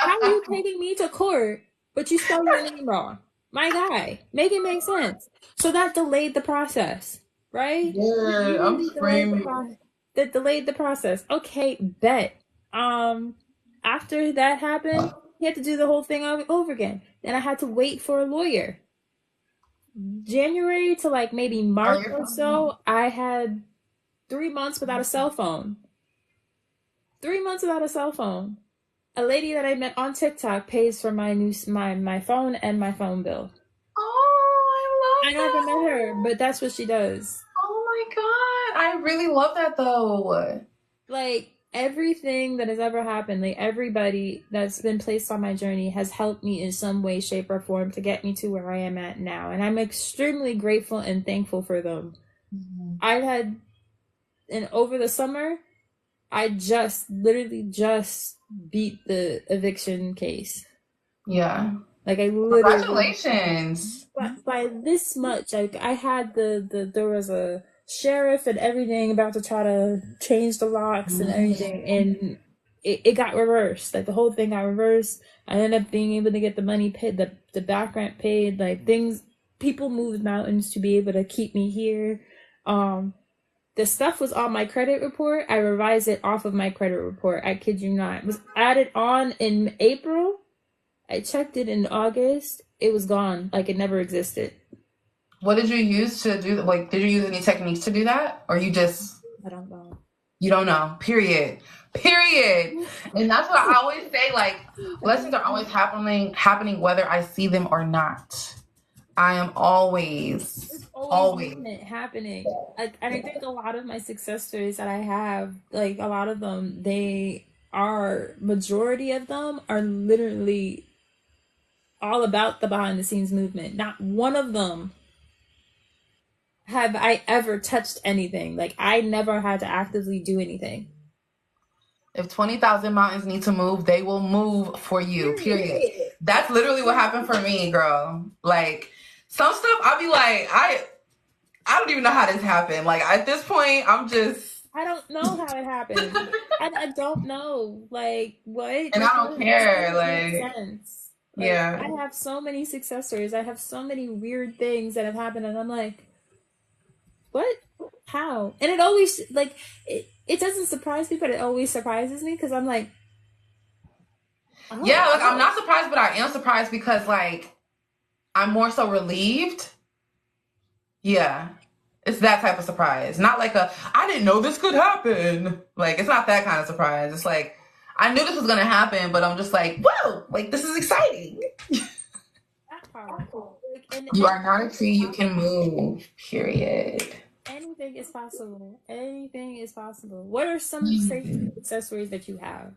How are you taking me to court, but you spelled your name wrong? My guy, make it make sense. So that delayed the process, right? It Yeah, I'm literally delayed the screaming. process. That delayed the process. Okay, bet. Um, After that happened, he had to do the whole thing over again. Then I had to wait for a lawyer. January to like maybe Oh, March you're or fine. so, I had 3 months without a cell phone. 3 months without a cell phone. A lady that I met on TikTok pays for my phone and my phone bill. Oh, I I love never met her, that. but that's what she does. Oh my God. I really love that though. Like everything that has ever happened, like everybody that's been placed on my journey has helped me in some way, shape, or form to get me to where I am at now. And I'm extremely grateful and thankful for them. Mhm. I had, and over the summer, I just literally just beat the eviction case. Yeah. Like I literally Congratulations. by this much. Like I had there was a sheriff and everything about to try to change the locks and everything, and it got reversed. Like the whole thing got reversed. I ended up being able to get the money paid, the back rent paid. Like things, people moved mountains to be able to keep me here. The stuff was on my credit report. I revised it off of my credit report. I kid you not. It was added on in April. I checked it in August. It was gone. Like it never existed. What did you use to do that? Like, did you use any techniques to do that? Or you just, I don't know. you don't know? Period. Period. And that's what I always say. Like, blessings are always happening whether I see them or not. I am There's always, always always. movement happening. And I think a lot of my success stories that I have, like a lot of them, majority of them are literally all about the behind the scenes movement. Not one of them have I ever touched anything. Like I never had to actively do anything. If 20,000 mountains need to move, they will move for you. Period. Period. That's literally what happened for me, girl. Like, some stuff I'll be like, I don't even know how this happened. Like, at this point, I'm just, I don't know how it happened. I don't know. Like what? and Like I don't it care. doesn't make Like, sense. Like yeah. I have so many success stories. I have so many weird things that have happened, and I'm like, what? How? And it always like it doesn't surprise me, but it always surprises me because I'm like, Yeah, oh, like, I'm not surprised, but I am surprised because, like, I'm more so relieved. Yeah. It's that type of surprise. Not like I didn't know this could happen. Like, it's not that kind of surprise. It's like, I knew this was going to happen, but I'm just like, whoa, like, this is exciting. that part. Like, and You are not a anything is tree, you can possible. move, period. Anything is possible. Anything is possible. What are some crazy success stories that you have?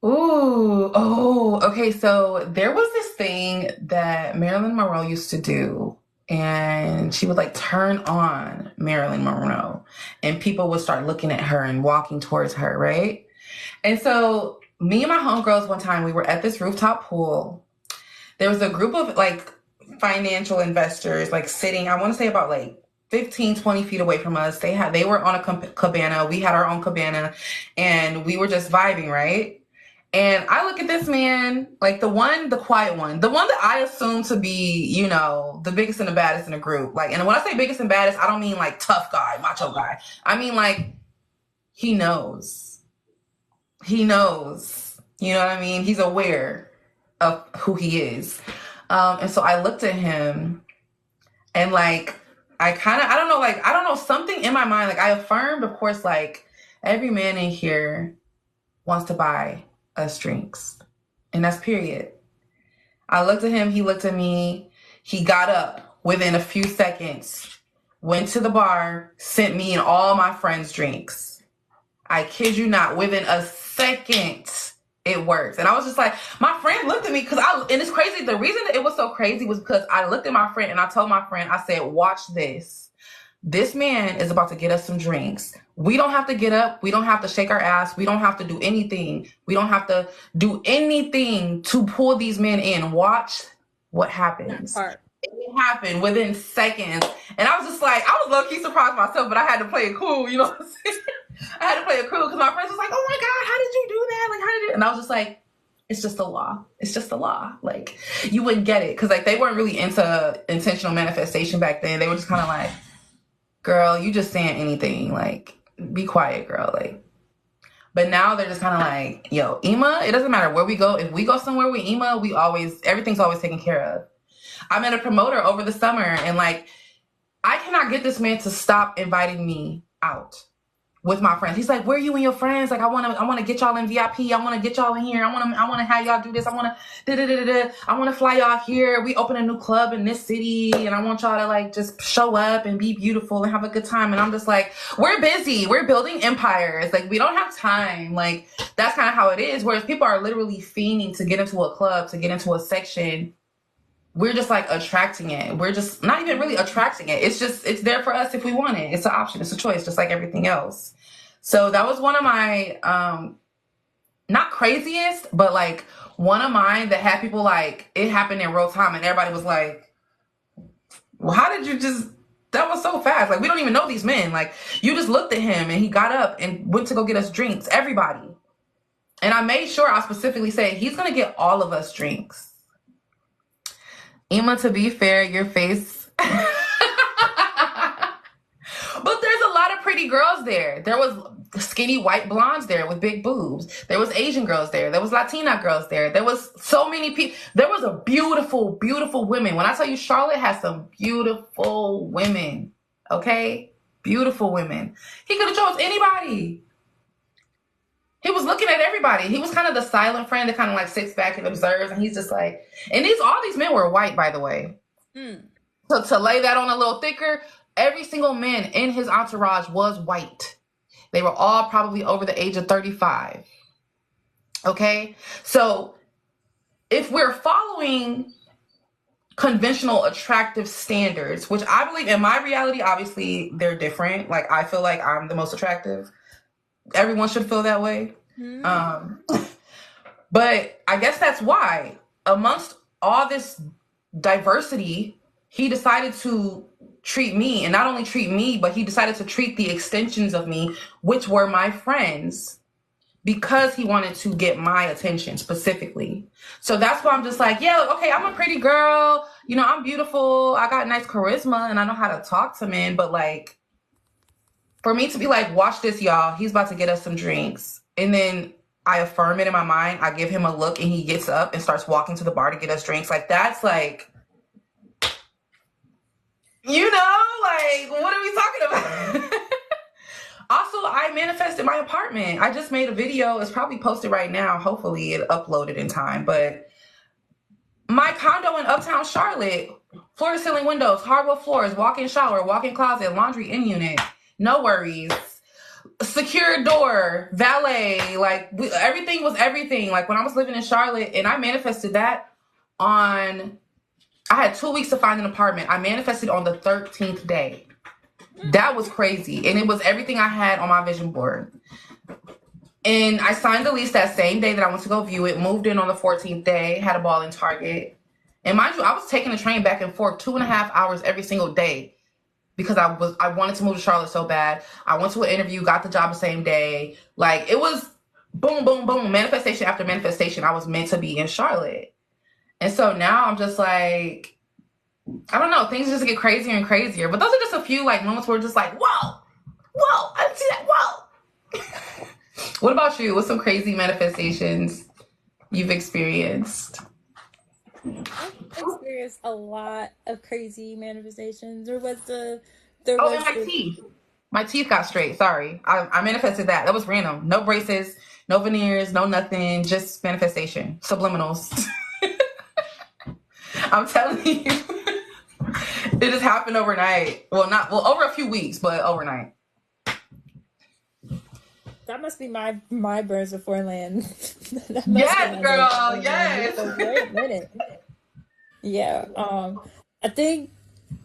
Ooh, oh, okay. So there was this thing that Marilyn Monroe used to do, and she would like turn on Marilyn Monroe, and people would start looking at her and walking towards her, right? And so me and my homegirls one time we were at this rooftop pool. There was a group of like financial investors like sitting, I want to say about like 15, 20 feet away from us. They were on a cabana. We had our own cabana, and we were just vibing, right? And I look at this man, like the quiet one, the one that I assume to be, the biggest and the baddest in the group. Like, and when I say biggest and baddest, I don't mean like tough guy, macho guy. I mean like he knows. He knows. You know what I mean? He's aware of who he is. And so I looked at him and like I don't know, like I don't know, something in my mind, like I affirmed, of course, like every man in here wants to buy us drinks. And that's period. I looked at him, he looked at me, he got up within a few seconds, went to the bar, sent me and all my friends drinks. I kid you not, within a second, it works. And I was just like, my friend looked at me and it's crazy. The reason that it was so crazy was because I looked at my friend and I told my friend, I said, watch this. This man is about to get us some drinks. We don't have to get up. We don't have to shake our ass. We don't have to do anything. We don't have to do anything to pull these men in. Watch what That happens. part. It happened within seconds. And I was just like, I was low-key surprised myself, but I had to play it cool, you know what I'm saying? I had to play a crew because my friends was like, "Oh my god, how did you do that? Like, how did you?" And I was just like, "It's just the law. It's just the law." Like, you wouldn't get it because like they weren't really into intentional manifestation back then. They were just kind of like, "Girl, you just saying anything. Like, be quiet, girl." Like, but now they're just kind of like, "Yo, Ema, it doesn't matter where we go. If we go somewhere with Ema, everything's always taken care of." I met a promoter over the summer, and like, I cannot get this man to stop inviting me out with my friends. He's like, "Where are you and your friends? Like, I want to get y'all in VIP. I want to get y'all in here. I want to have y'all do this. I want to I want to fly y'all here. We open a new club in this city, and I want y'all to like just show up and be beautiful and have a good time." And I'm just like, "We're busy. We're building empires. Like, we don't have time." Like, that's kind of how it is. Whereas people are literally fiending to get into a club, to get into a section. We're just like attracting it. We're just not even really attracting it. It's there for us if we want it. It's an option. It's a choice, just like everything else. So that was one of my, not craziest, but like one of mine that had people like, it happened in real time and everybody was like, "Well, how did you that was so fast. Like, we don't even know these men. Like, you just looked at him and he got up and went to go get us drinks, everybody." And I made sure I specifically said, "He's going to get all of us drinks." Ema, to be fair, your face. But there's a lot of pretty girls there. There was skinny white blondes there with big boobs. There was Asian girls there. There was Latina girls there. There was so many people. There was a beautiful, beautiful women. When I tell you, Charlotte has some beautiful women. Okay? Beautiful women. He could have chose anybody. He was looking at everybody. He was kind of the silent friend that kind of like sits back and observes. And he's just like, and all these men were white, by the way. So to lay that on a little thicker, every single man in his entourage was white. They were all probably over the age of 35. Okay? So if we're following conventional attractive standards, which I believe in my reality, obviously they're different. Like, I feel like I'm the most attractive. Everyone should feel that way. But I guess that's why, amongst all this diversity, he decided to treat me, and not only treat me, but he decided to treat the extensions of me, which were my friends, because he wanted to get my attention specifically. So that's why I'm just like, yeah, okay, I'm a pretty girl. You know, I'm beautiful. I got nice charisma and I know how to talk to men, but like, for me to be like, "Watch this, y'all. He's about to get us some drinks." And then I affirm it in my mind. I give him a look and he gets up and starts walking to the bar to get us drinks. Like, that's like, you know, like, what are we talking about? Also, I manifested my apartment. I just made a video. It's probably posted right now. Hopefully it uploaded in time. But my condo in Uptown Charlotte, floor to ceiling windows, hardwood floors, walk-in shower, walk-in closet, laundry in unit. No worries. Secure door, valet, like everything was everything. Like, when I was living in Charlotte, and I manifested that I had 2 weeks to find an apartment. I manifested on the 13th day. That was crazy. And it was everything I had on my vision board. And I signed the lease that same day that I went to go view it, moved in on the 14th day, had a ball in Target. And mind you, I was taking the train back and forth 2.5 hours every single day, because I wanted to move to Charlotte so bad. I went to an interview, got the job the same day. Like, it was boom, boom, boom, manifestation after manifestation. I was meant to be in Charlotte. And so now I'm just like, I don't know, things just get crazier and crazier. But those are just a few like moments where we're just like, whoa, I didn't see that, whoa. What about you? What's some crazy manifestations you've experienced? I've experienced a lot of crazy manifestations. There was and my teeth. My teeth got straight. Sorry. I manifested that. That was random. No braces, no veneers, no nothing. Just manifestation. Subliminals. I'm telling you. It just happened overnight. Well, over a few weeks, but overnight. That must be my birds before land. Yes, girl. Yes. Wait a minute. Yeah. I think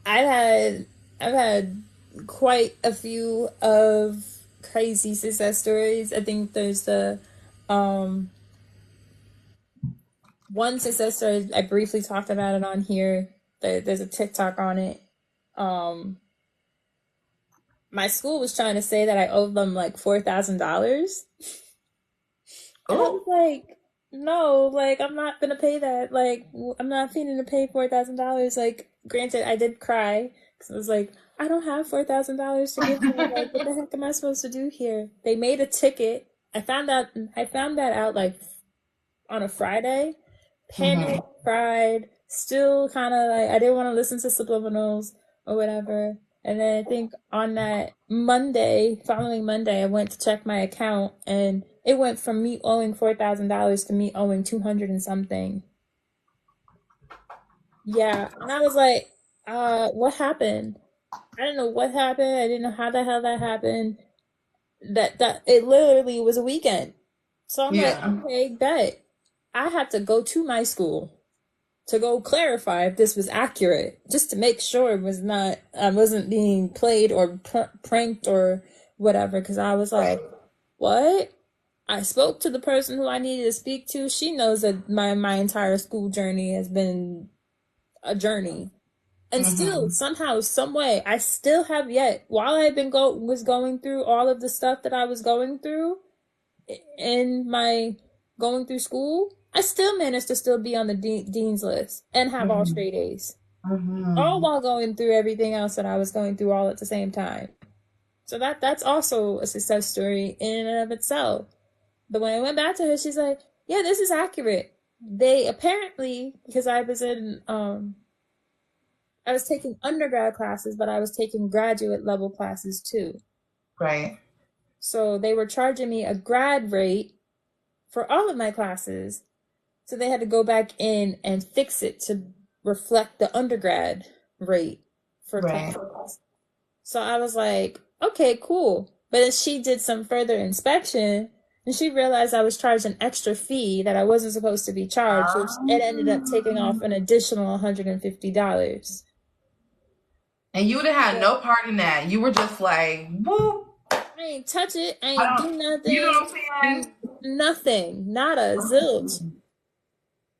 I've had quite a few of crazy success stories. I think there's the one success story, I briefly talked about it on here. There's a TikTok on it. my school was trying to say that I owed them like $4,000. And I was Oh. like, no, like I'm not gonna pay that. Like I'm not feeling to pay $4,000. Like, granted, I did cry because I was like, I don't have $4,000 to give them. Like, what the heck am I supposed to do here? They made a ticket. I found that out like on a Friday. Mm-hmm. Panicked, cried, still kind of like I didn't want to listen to subliminals or whatever. And then I think on that Monday, following Monday, I went to check my account and it went from me owing $4,000 to me owing 200 and something. Yeah. And I was like, what happened? I didn't know what happened. I didn't know how the hell that happened. That it literally was a weekend. So I'm like, Yeah. okay, bet. I had to go to my school to go clarify if this was accurate, just to make sure it was not, I wasn't being played or pranked or whatever. Because I was like, what? I spoke to the person who I needed to speak to. She knows that my entire school journey has been a journey, and still Mm-hmm. somehow, some way, I still have yet. While I've been was going through all of the stuff that I was going through in my going through school, I still managed to still be on the dean's list and have all Mm-hmm. straight A's, all Mm-hmm. while going through everything else that I was going through all at the same time. So that's also a success story in and of itself. But when I went back to her, she's like, "Yeah, this is accurate." They apparently, because I was taking undergrad classes, but I was taking graduate level classes too. Right. So they were charging me a grad rate for all of my classes. So they had to go back in and fix it to reflect the undergrad rate for Right. classes. So I was like, okay, cool. But then she did some further inspection and she realized I was charged an extra fee that I wasn't supposed to be charged, which it ended up taking off an additional $150. And you would have had So no part in that. You were just like, whoop. I ain't touch it. I I ain't do don't, you know nothing. what I'm saying? Nothing. Not a zilch.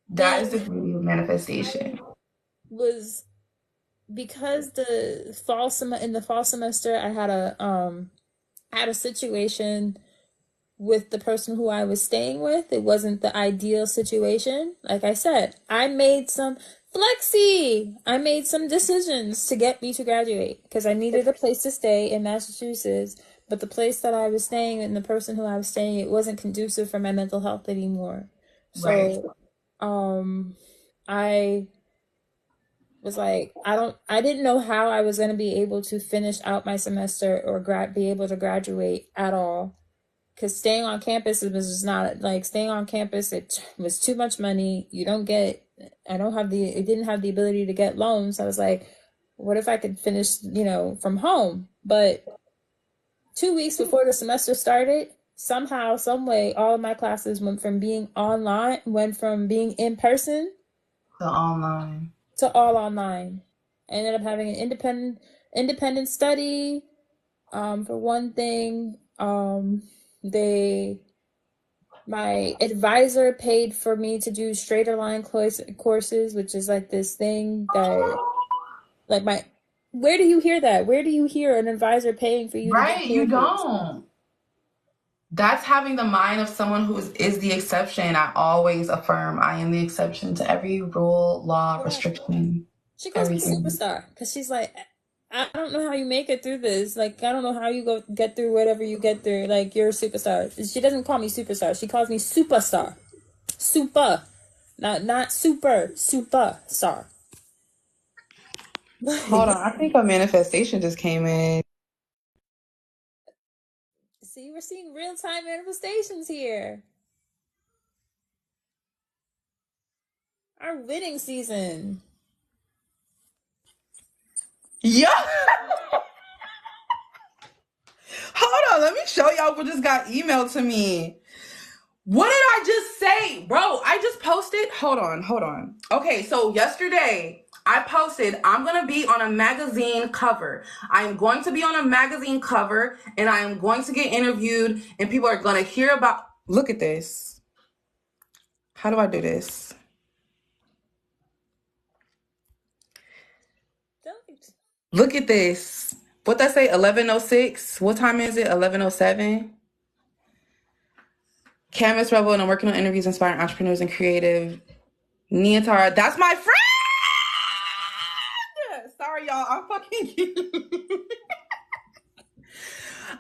That is And the beauty of I manifestation. was, because in the fall semester I had a situation with the person who I was staying with. It wasn't the ideal situation. Like I said, I made some decisions to get me to graduate because I needed a place to stay in Massachusetts. But the place that I was staying and the person who I was staying, it wasn't conducive for my mental health anymore. Right. So, I was like, I didn't know how I was going to be able to finish out my semester or be able to graduate at all. Because staying on campus was just not like staying on campus. It was too much money. It didn't have the ability to get loans. I was like, what if I could finish, from home? But 2 weeks before the semester started, somehow, some way, all of my classes went from being in person The online. to all online. I ended up having an independent study. For one thing, they my advisor paid for me to do straighter line courses, which is like this thing that, like, my where do you hear that? Where do you hear an advisor paying for you to do Right. You courses? don't. That's having the mind of someone who is the exception. I always affirm I am the exception to every rule, law, Yeah. restriction, She calls me everything. superstar because she's like, I don't know how you make it through this. Like, I don't know how you get through whatever you get through. Like, you're a superstar. She doesn't call me superstar. She calls me superstar. Super. Not super. Superstar. Hold Like, on. I think a manifestation just came in. see, we're seeing real time manifestations here. Our winning season. Yeah. Hold on. Let me show y'all what just got emailed to me. What did I just say? Bro, I just posted. Hold on. Okay, so yesterday I posted I'm going to be on a magazine cover. I am going to be on a magazine cover and I am going to get interviewed and people are going to hear about. Look at this. How do I do this? Don't. Look at this. What that say? 11:06. What time is it? 11:07. Canvas Rebel, and I'm working on interviews inspiring entrepreneurs and creative. Niatara, that's my friend. Sorry, y'all. I'm fucking geeked.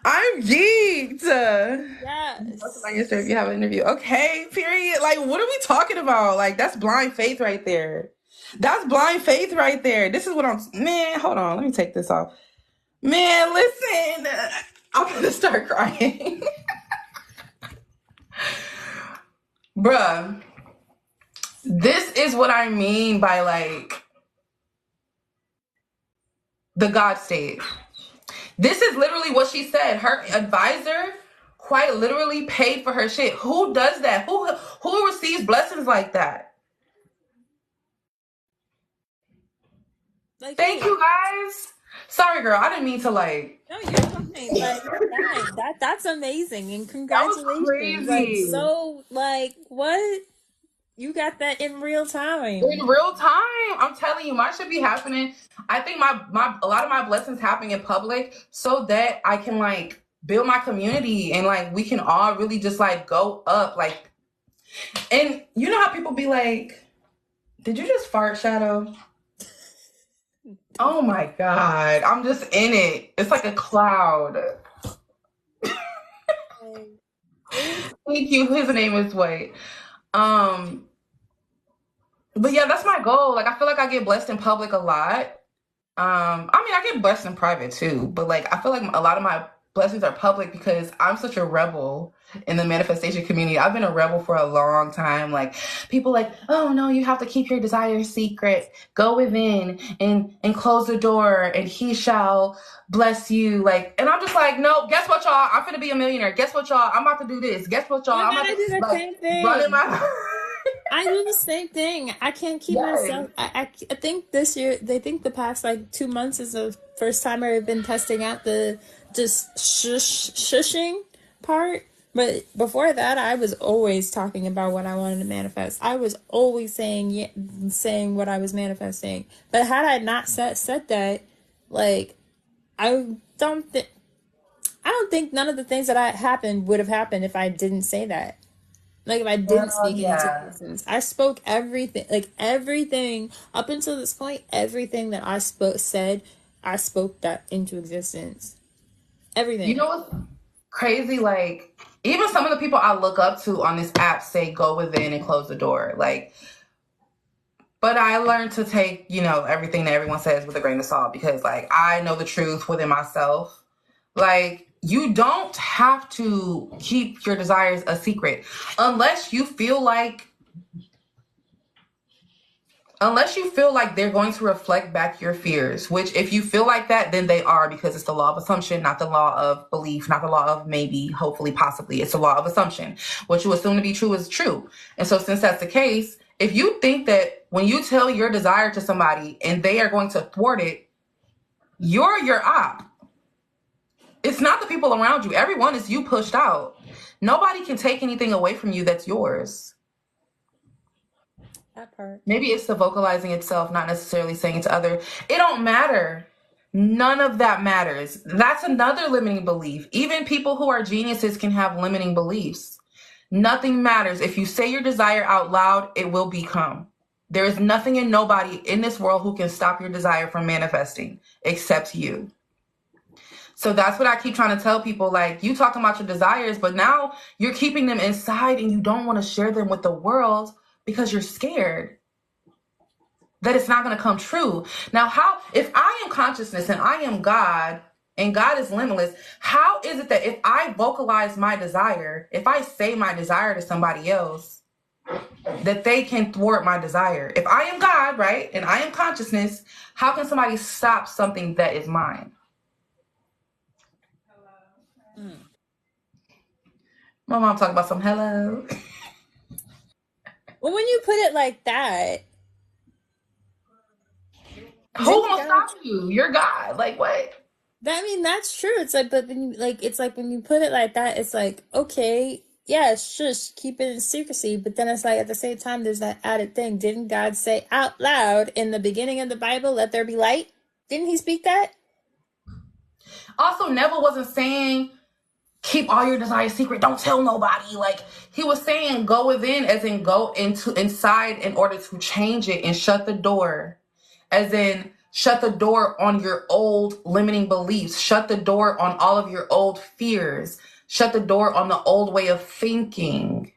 I'm geeked. Yes. If you have an interview, okay. Period. Like, what are we talking about? Like, that's blind faith right there. That's blind faith right there. This is what I'm. Man, hold on. Let me take this off. Man, listen. I'm gonna start crying. Bruh, this is what I mean by like the God state. This is literally what she said. Her advisor quite literally paid for her shit. Who does that? Who receives blessings like that? Like, Thank you guys. Sorry, girl. I didn't mean to like. No, you're fine. Like, you're fine. That's amazing, and That was congratulations. Like, crazy. so, like, what? You got that in real time. In real time. I'm telling you, my shit be happening. I think my a lot of my blessings happen in public so that I can like build my community and like we can all really just like go up. Like, and you know how people be like, did you just fart, Shadow? Oh my God. I'm just in it. It's like a cloud. Thank you. His name is White. But yeah, that's my goal. Like I feel like I get blessed in public a lot. I mean I get blessed in private too, but like I feel like a lot of my blessings are public because I'm such a rebel in the manifestation community. I've been a rebel for a long time. Like people like, oh no, you have to keep your desires secret. Go within and close the door and he shall bless you. Like, and I'm just like, no, guess what, y'all? I'm gonna be a millionaire. Guess what, y'all? I'm about to do this. Guess what, y'all? I'm about to do the like same thing. running my I do the same thing. I can't keep myself. I think this year, they think the past like 2 months is the first time I've been testing out the just shushing part. But before that, I was always talking about what I wanted to manifest. I was always saying what I was manifesting. But had I not said that, like, I don't think none of the things that happened would have happened if I didn't say that. Like if I didn't speak it into existence. I spoke everything, like everything up until this point, everything that I spoke that into existence. Everything. You know what's crazy? Like, even some of the people I look up to on this app say go within and close the door. Like, but I learned to take, everything that everyone says with a grain of salt because, like, I know the truth within myself. Like, you don't have to keep your desires a secret unless you feel like they're going to reflect back your fears, which if you feel like that, then they are, because it's the law of assumption, not the law of belief, not the law of maybe, hopefully, possibly. It's the law of assumption. What you assume to be true is true. And so since that's the case, if you think that when you tell your desire to somebody and they are going to thwart it, you're your op. It's not the people around you. Everyone is you pushed out. Nobody can take anything away from you that's yours. That part. Maybe it's the vocalizing itself, not necessarily saying it to others. It don't matter. None of that matters. That's another limiting belief. Even people who are geniuses can have limiting beliefs. Nothing matters. If you say your desire out loud, it will become. There is nothing and nobody in this world who can stop your desire from manifesting except you. So that's what I keep trying to tell people. Like, you talking about your desires, but now you're keeping them inside and you don't want to share them with the world because you're scared that it's not going to come true. Now, if I am consciousness and I am God and God is limitless, how is it that if I vocalize my desire, if I say my desire to somebody else, that they can thwart my desire? If I am God, right, and I am consciousness, how can somebody stop something that is mine? My mom talking about some hello. Well, when you put it like that, who gonna stop you? You're God. Like, what? I mean, that's true. It's like, but then, it's like when you put it like that, it's like, okay, yeah, shush, keep it in secrecy. But then it's like at the same time, there's that added thing. Didn't God say out loud in the beginning of the Bible, "Let there be light"? Didn't He speak that? Also, Neville wasn't saying keep all your desires secret, don't tell nobody. Like, he was saying go within, as in go inside in order to change it, and shut the door, as in shut the door on your old limiting beliefs, shut the door on all of your old fears, shut the door on the old way of thinking.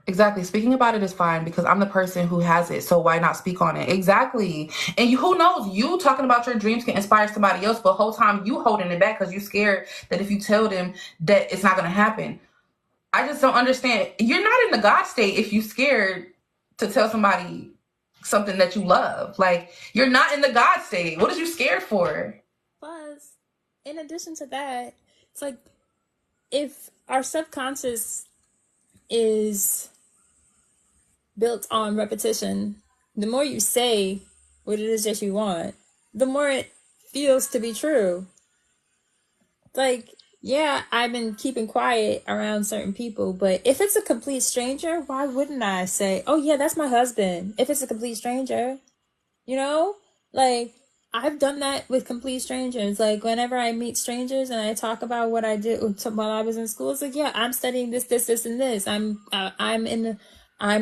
Exactly. Speaking about it is fine because I'm the person who has it. So why not speak on it? Exactly. And who knows, you talking about your dreams can inspire somebody else, but the whole time you holding it back because you're scared that if you tell them that it's not going to happen. I just don't understand. You're not in the God state if you're scared to tell somebody something that you love. Like, you're not in the God state. What are you scared for? Plus, in addition to that, it's like if our subconscious is built on repetition, the more you say what it is that you want, the more it feels to be true. Like, yeah, I've been keeping quiet around certain people, but if it's a complete stranger, why wouldn't I say, oh yeah, that's my husband, if it's a complete stranger? You know? Like, I've done that with complete strangers. Like, whenever I meet strangers and I talk about what I did while I was in school, it's like, yeah, I'm studying this, this, this, and this. I'm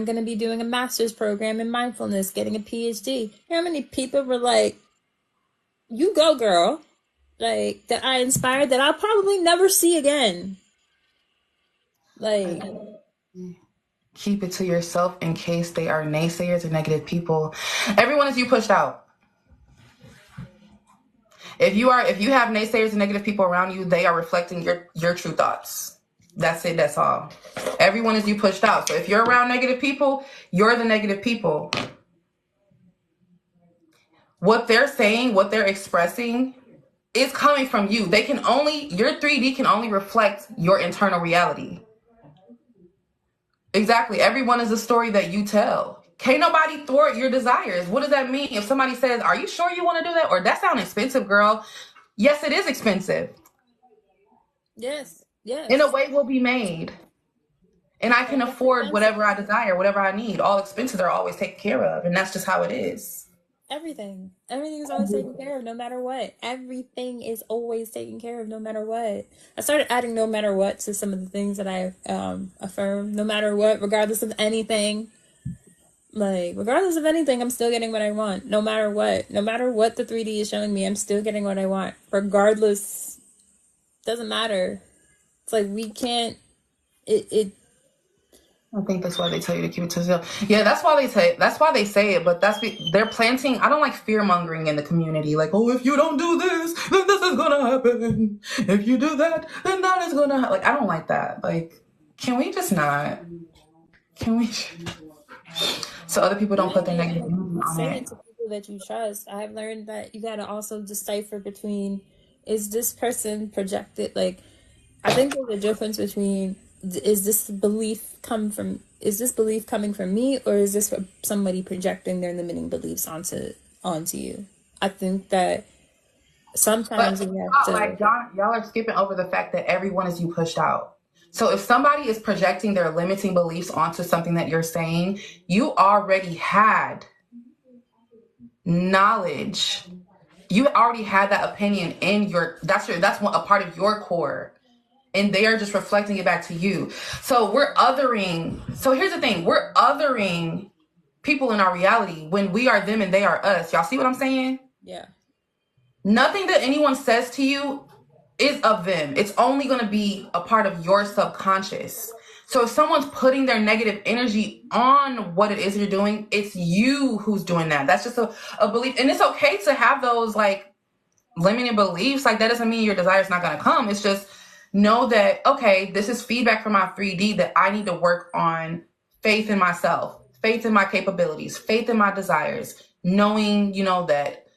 gonna be doing a master's program in mindfulness, getting a PhD. You know how many people were like, "You go, girl," like that I inspired that I'll probably never see again. Like, keep it to yourself in case they are naysayers or negative people. Everyone is you pushed out. If you have naysayers and negative people around you, they are reflecting your true thoughts. That's it. That's all. Everyone is you pushed out. So if you're around negative people, you're the negative people. What they're saying, what they're expressing is coming from you. Your 3D can only reflect your internal reality. Exactly. Everyone is a story that you tell. Can't nobody thwart your desires. What does that mean? If somebody says, are you sure you want to do that? Or that sounds expensive, girl. Yes, it is expensive. yes, yes. In a way will be made. And I can afford whatever I desire, whatever I need. All expenses are always taken care of. And that's just how it is. Everything is always taken care of no matter what. Everything is always taken care of no matter what. I started adding no matter what to some of the things that I affirm. No matter what, regardless of anything. Like, regardless of anything, I'm still getting what I want. No matter what. No matter what the 3D is showing me, I'm still getting what I want. Regardless, doesn't matter. It's like we can't I think that's why they tell you to keep it to yourself. Yeah, that's why they say it, but they're planting. I don't like fear mongering in the community. Like, oh, if you don't do this, then this is gonna happen. If you do that, then that is gonna happen. Like, I don't like that. Like, can we just not? Can we? So other people don't put their negative on say it. it to people that you trust. I've learned that you gotta also decipher between, is this person projected? Like, I think there's a difference between, is this belief coming from me, or is this somebody projecting their limiting beliefs onto you? I think that sometimes But we have to, like y'all are skipping over the fact that everyone is you pushed out. So if somebody is projecting their limiting beliefs onto something that you're saying, you already had knowledge. You already had that opinion in that's a part of your core. And they are just reflecting it back to you. So we're othering. So here's the thing. We're othering people in our reality when we are them and they are us. Y'all see what I'm saying? yeah. Nothing that anyone says to you is of them. It's only going to be a part of your subconscious. So if someone's putting their negative energy on what it is you're doing, it's you who's doing that. That's just a belief. And it's okay to have those like limiting beliefs. Like, that doesn't mean your desire is not going to come. It's just, know that, okay, this is feedback from my 3D that I need to work on faith in myself, faith in my capabilities, faith in my desires, knowing, that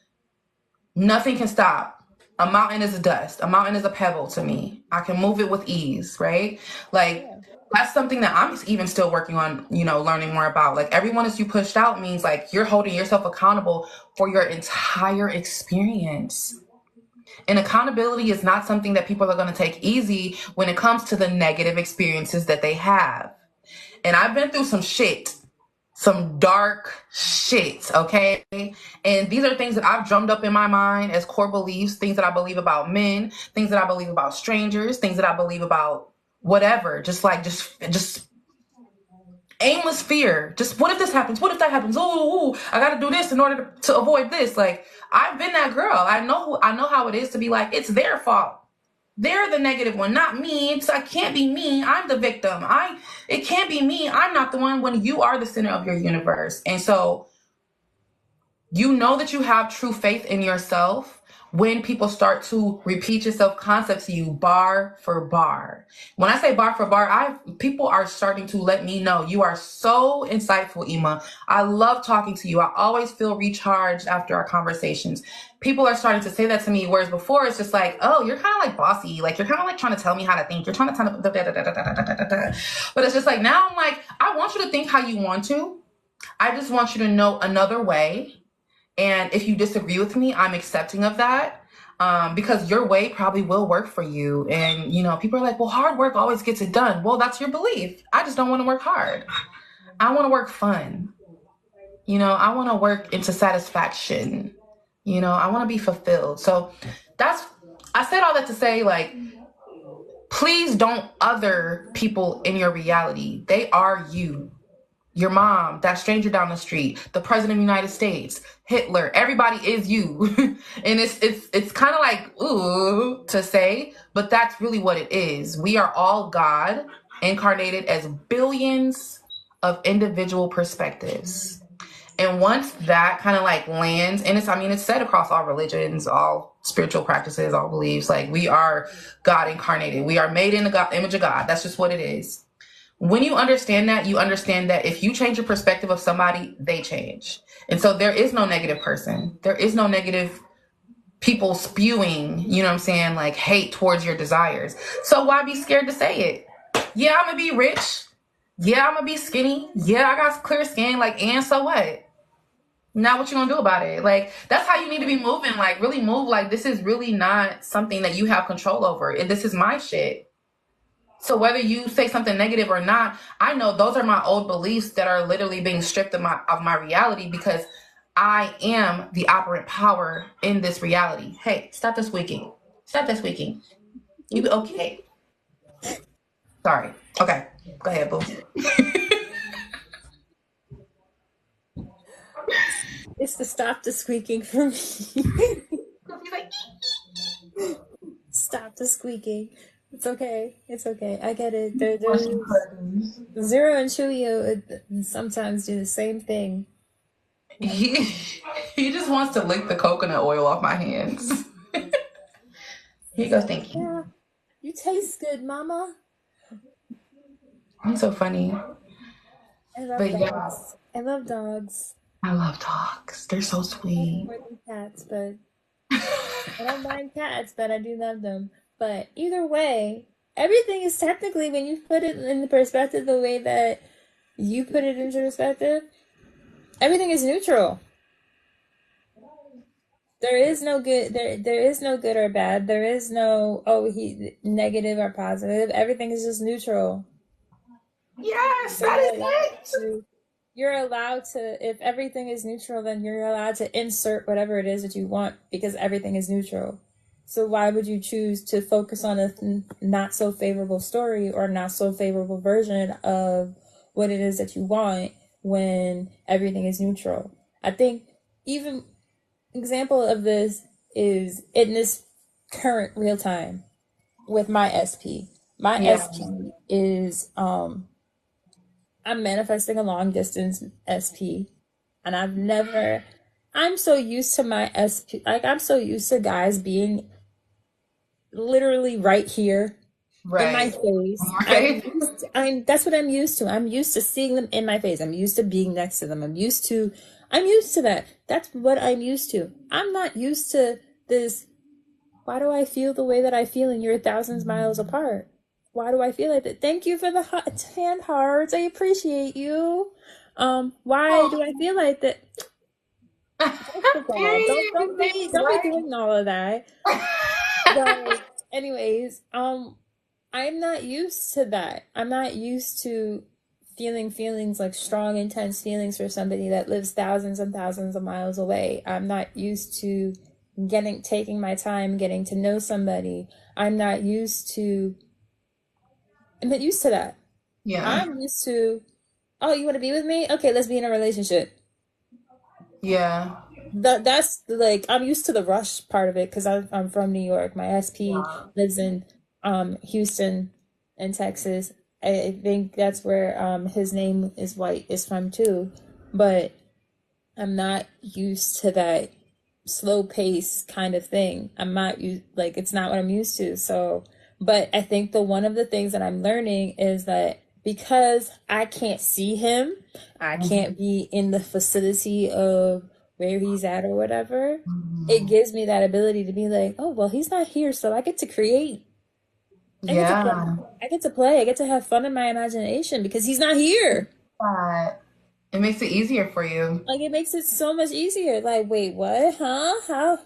nothing can stop. A mountain is a dust. A mountain is a pebble to me. I can move it with ease, right? Like, that's something that I'm even still working on, learning more about. Like, everyone is you pushed out means like you're holding yourself accountable for your entire experience. And accountability is not something that people are going to take easy when it comes to the negative experiences that they have. And I've been through some shit. some dark shit, okay? And these are things that I've drummed up in my mind as core beliefs, things that I believe about men, things that I believe about strangers, things that I believe about whatever. Just aimless fear. Just what if this happens? What if that happens? Ooh, I got to do this in order to avoid this. Like I've been that girl. I know how it is to be like it's their fault. They're the negative one, not me. I can't be me. I'm the victim. It can't be me. I'm not the one when you are the center of your universe. And so you know that you have true faith in yourself when people start to repeat your self concept to you bar for bar. When I say bar for bar, people are starting to let me know you are so insightful, Ima. I love talking to you. I always feel recharged after our conversations. People are starting to say that to me, whereas before it's just like, oh, you're kind of like bossy. Like you're kind of like trying to tell me how to think. You're trying to tell me, but it's just like now I'm like, I want you to think how you want to. I just want you to know another way. And if you disagree with me, I'm accepting of that because your way probably will work for you. And, people are like, well, hard work always gets it done. Well, that's your belief. I just don't want to work hard. I want to work fun. I want to work into satisfaction. I want to be fulfilled. So I said all that to say, like, please don't other people in your reality. They are you. Your mom, that stranger down the street, the president of the United States, Hitler, everybody is you. And it's kind of like, ooh, to say, but that's really what it is. We are all God incarnated as billions of individual perspectives. And once that kind of like lands, and it's said across all religions, all spiritual practices, all beliefs, like we are God incarnated. We are made in the image of God. That's just what it is. When you understand that if you change your perspective of somebody, they change. And so there is no negative person. There is no negative people spewing, like hate towards your desires. So why be scared to say it? Yeah, I'm going to be rich. Yeah, I'm going to be skinny. Yeah, I got clear skin. Like, and so what? Now what you going to do about it? Like, that's how you need to be moving. Like, really move. Like, this is really not something that you have control over. This is my shit. So whether you say something negative or not, I know those are my old beliefs that are literally being stripped of my reality because I am the operant power in this reality. Hey, stop this squeaking. Stop that squeaking. You be okay. Sorry. Okay. Go ahead, boo. It's to stop the squeaking for me. Stop the squeaking. It's okay. It's okay. I get it. There's Zero and Chuyo sometimes do the same thing. He just wants to lick the coconut oil off my hands. Here you go, thank you. Yeah, you taste good, mama. I'm so funny. I love dogs. Yeah. I love dogs. I love dogs. They're so sweet. More than cats, but I don't mind cats, but I do love them. But either way, everything is technically, when you put it in the perspective the way that you put it into perspective, everything is neutral. There is no good. There is no good or bad. There is no negative or positive. Everything is just neutral. Yes, that is it. You're allowed to, if everything is neutral, then you're allowed to insert whatever it is that you want because everything is neutral. So why would you choose to focus on a not so favorable story or not so favorable version of what it is that you want when everything is neutral? I think even example of this is in this current real time with my SP. My SP is I'm manifesting a long distance SP, and I'm so used to my SP, like I'm so used to guys being literally right here in my face. Right. That's what I'm used to. I'm used to seeing them in my face. I'm used to being next to them. I'm used to that. That's what I'm used to. I'm not used to this. Why do I feel the way that I feel and you're thousands miles apart? Why do I feel like that? Thank you for the hand hearts. I appreciate you. Why do I feel like that? Don't be doing all of that. But anyways, I'm not used to that. I'm not used to feeling feelings like strong, intense feelings for somebody that lives thousands and thousands of miles away. I'm not used to taking my time, getting to know somebody. I'm not used to, I'm not used to that. Yeah. I'm used to, oh, you want to be with me? Okay, let's be in a relationship. Yeah. That's like, I'm used to the rush part of it because I'm from New York. My SP Yeah. lives in Houston in Texas. I think that's where his name is White is from too. But I'm not used to that slow pace kind of thing. I'm not used, like, it's not what I'm used to. So, but I think one of the things that I'm learning is that because I can't see him, I can't be in the facility of where he's at or whatever. It Mhm. gives me that ability to be like, oh, well, he's not here, so I get to create. I get to play. Yeah. I get to play. I get to have fun in my imagination because he's not here. That it makes it easier for you. Like, it makes it so much easier. Like, wait, what? Huh? How?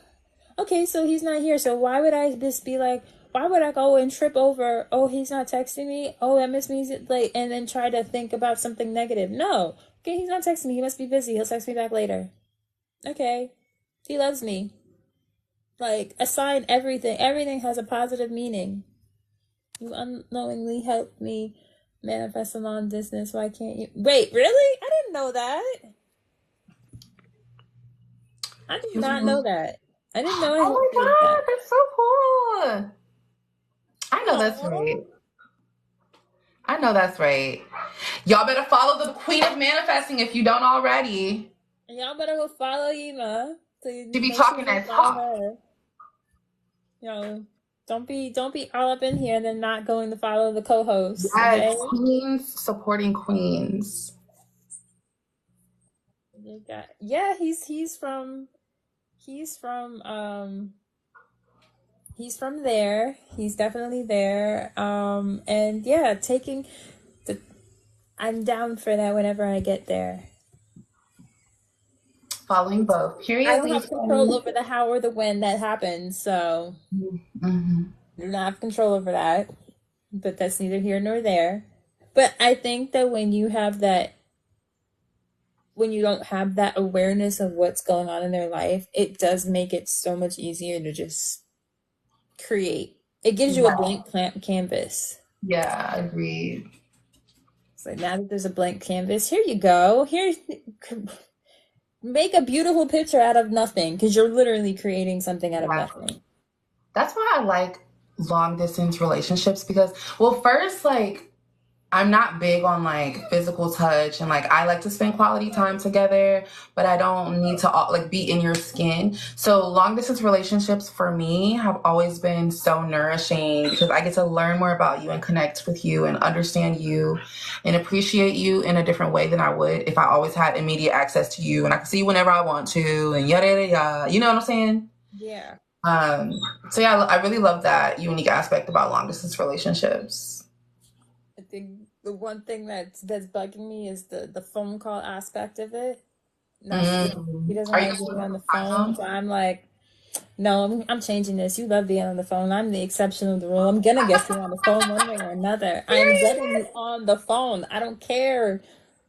Okay, so he's not here. So why would I just be like, why would I go and trip over, oh, he's not texting me? Oh, that must mean like, and then try to think about something negative. No. Okay, he's not texting me. He must be busy. He'll text me back later. Okay. He loves me. Like, assign everything. Everything has a positive meaning. You unknowingly helped me manifest a long distance. Why can't you? Wait, really? I didn't know that. I did not know that. I didn't know I Oh helped you with my that. God, that's so cool. I know that's Oh. right. I know that's right. Y'all better follow the queen of manifesting if you don't already. And y'all better go follow Yma. Please She be make sure talking you that follow talk. her. Don't be all up in here and then not going to follow the co-hosts, okay? Yes, queens supporting queens. Yeah, he's from he's from there. He's definitely there. And yeah, taking the I'm down for that whenever I get there. Following both. I Period, don't ladies. have control over the how or the when that happens, so Mm-hmm. I do not have control over that. But that's neither here nor there. But I think that when you don't have that awareness of what's going on in their life, it does make it so much easier to just create. It gives you a Yeah, blank canvas. yeah, agreed. So now that there's a blank canvas, here you go. Here, make a beautiful picture out of nothing because you're literally creating something out of Exactly. nothing. That's why I like long distance relationships because, well, first, like, I'm not big on like physical touch and like I like to spend quality time together, but I don't need to like be in your skin. So long distance relationships for me have always been so nourishing because I get to learn more about you and connect with you and understand you and appreciate you in a different way than I would if I always had immediate access to you and I could see you whenever I want to and yada yada yada. You know what I'm saying? Yeah. Um, so yeah, I really love that unique aspect about long distance relationships. I think the one thing that's bugging me is the phone call aspect of it. That's he doesn't Are you like guys being on on the time phone, zone? so I'm like, no, I'm changing this. You love being on the phone. I'm the exception of the rule. I'm gonna get you on the phone one way or another. I am getting you on the phone. I don't care.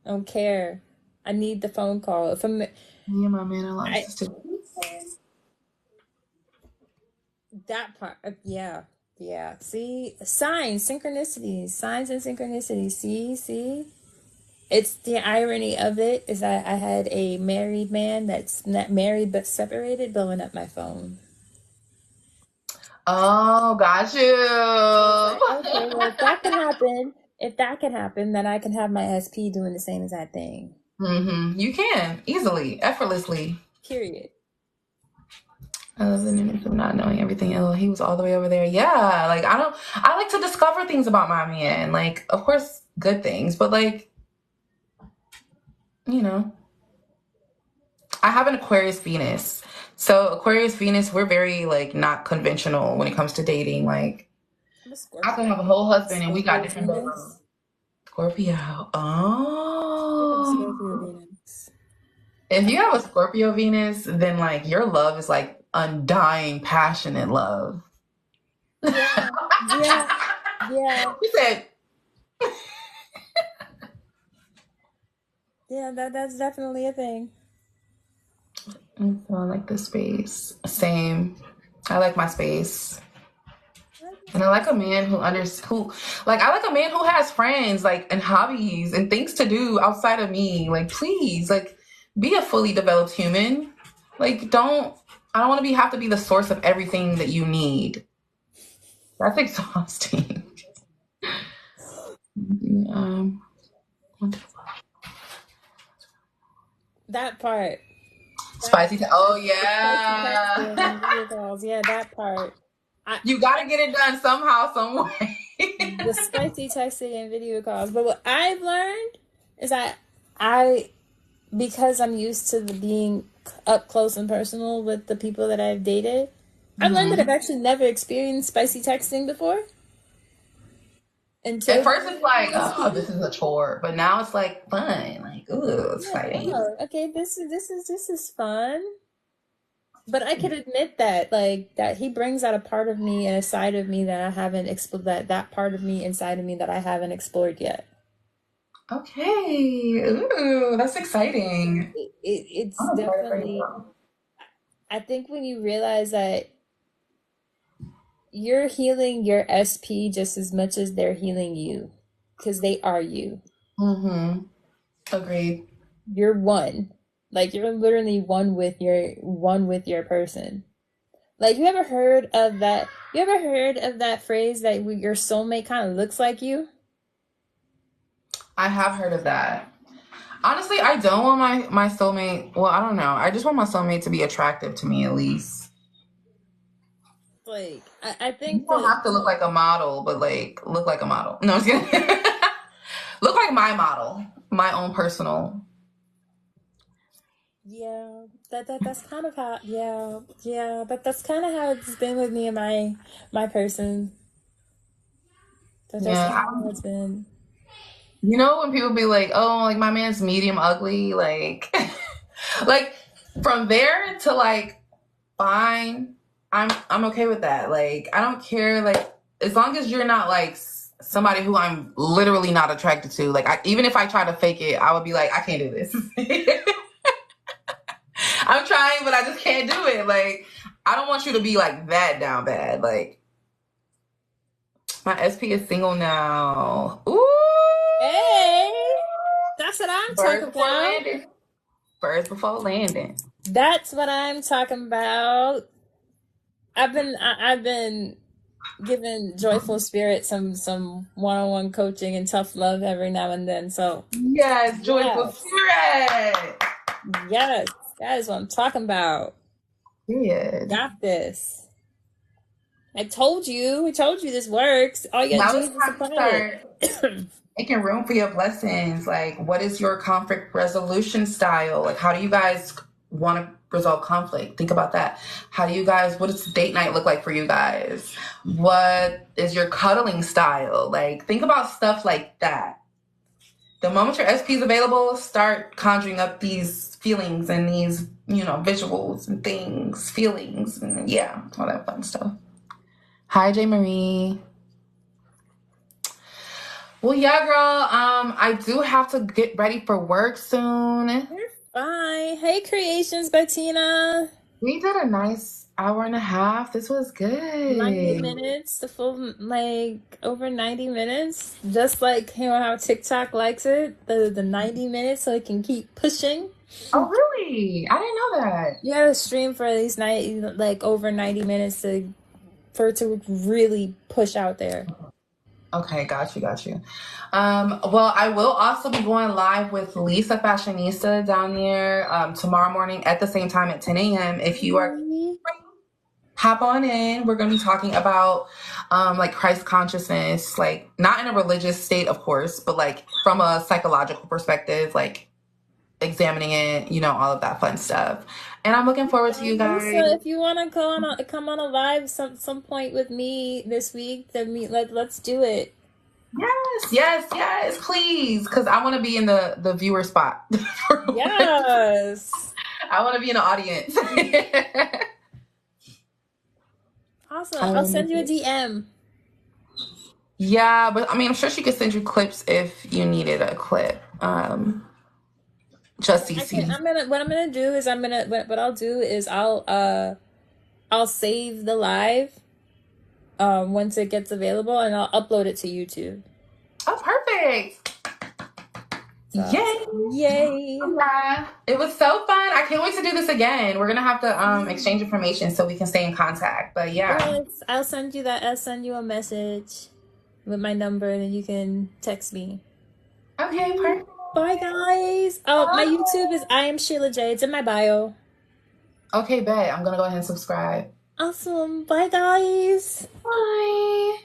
I don't care. I need the phone call. If I'm, Me and my man are long I distance. that part, yeah, yeah. See, signs, synchronicities, signs and synchronicities. See. It's the irony of it is that I had a married man that's not married but separated blowing up my phone. Oh, got So it's like, you. okay, well, if that can happen, then I can have my SP doing the same exact thing. You can easily, effortlessly. Period. I love the news of not knowing everything. Oh, he was all the way over there. Yeah, like I don't. I like to discover things about my man. Like, of course, good things, but like, you know, I have an Aquarius Venus. So Aquarius Venus, we're very like not conventional when it comes to dating. Like, I'm a I could Scorpio. have a whole husband and we got Scorpio different bedrooms. Venus. Scorpio. I have a Oh. Scorpio Venus. If you have a Scorpio Venus, then like your love is like undying, passionate love. Yeah, yeah, yeah. He said, Yeah, that's definitely a thing. I like the space. Same. I like my space. I like And I like a man I like a man who has friends, like, and hobbies and things to do outside of me. Like, please, like, be a fully developed human. Like, I don't want to have to be the source of everything that you need. That's exhausting. um, that part. That Spicy. Oh the spicy yeah. texting and video calls. Yeah, that part. I, You got to get it done somehow, some way. the spicy texting and video calls. But what I've learned is that I because I'm used to being up close and personal with the people that I've dated, I've learned that I've Mhm. actually never experienced spicy texting before. At Until first, it's like, oh, this is a chore, but now it's like fun, like, ooh, yeah, exciting. oh, okay, this is fun. But I could admit that, like, that he brings out a part of me and a side of me that I haven't explored. That part of me inside of me that I haven't explored yet. Okay, ooh, that's exciting. It's I'm excited for you. definitely. I think when you realize that you're healing your SP just as much as they're healing you, because they are you. Mm-hmm. Agreed. You're one. Like you're literally one with your person. Like you ever heard of that? You ever heard of that phrase that your soulmate kind of looks like you? I have heard of that. Honestly, I don't want my soulmate. Well, I don't know. I just want my soulmate to be attractive to me at least. Like I You think don't that have to look like a model, but like look like a model. No, I'm just kidding. Look like my model, my own personal. yeah, that's kind of how yeah, but that's kind of how it's been with me and my person. That's Yeah, kind of how it's been. you know when people be like, "Oh, like my man's medium ugly," like, like from there to like fine, I'm okay with that. Like, I don't care. Like, as long as you're not like somebody who I'm literally not attracted to. Like, even if I try to fake it, I would be like, I can't do this. I'm trying, but I just can't do it. Like, I don't want you to be like that down bad. Like, my SP is single now. Ooh, Hey, that's what I'm birds talking before about. landing. Birds before landing. That's what I'm talking about. I've been giving Joyful Spirit some one-on-one coaching and tough love every now and then. So Yes, joyful yes, spirit. yes, that is what I'm talking about. Period. Got this. I told you this works. All you gotta Now do it's is just time to apply start it. making room for your blessings. Like, what is your conflict resolution style? Like, how do you guys want to resolve conflict? Think about that. What does date night look like for you guys? What is your cuddling style? Like, think about stuff like that. The moment your SP is available, start conjuring up these feelings and these, visuals and things, feelings, and yeah, all that fun stuff. Hi, J. Marie. Well, yeah, girl. I do have to get ready for work soon. You're fine. Hey, Creations by Tina. We did a nice hour and a half. This was 90 good. minutes, the full, like, over 90 minutes. Just like, how TikTok likes it, the 90 minutes so it can keep pushing. Oh, really? I didn't know that. You gotta stream for at least 90, like, over 90 minutes for it to really push out there. Okay, got you. Well, I will also be going live with Lisa Fashionista down there tomorrow morning at the same time at 10 a.m. If you are Really? hop on in. We're going to be talking about like Christ consciousness, like not in a religious state, of course, but like from a psychological perspective, like examining it, all of that fun stuff. And I'm looking forward to you guys. Lisa, if you want to come on a live some point with me this week, then let's do it. Yes, please, because I want to be in the viewer spot. Yes. I want to be in the audience. Awesome. I'll send you a DM. Yeah, but I mean, I'm sure she could send you clips if you needed a clip. Just I can. CC. What I'm gonna do is what I'll do is I'll save the live once it gets available, and I'll upload it to YouTube. Oh, perfect. So, Yay. yay! Yeah. It was so fun. I can't wait to do this again. We're gonna have to exchange information so we can stay in contact. But yeah. Yes, I'll send you that. I'll send you a message with my number, and then you can text me. Okay, perfect. Bye, guys. Oh, my YouTube is I am Sheila J. It's in my bio. Okay, bet. I'm gonna go ahead and subscribe. Awesome. Bye, guys. Bye.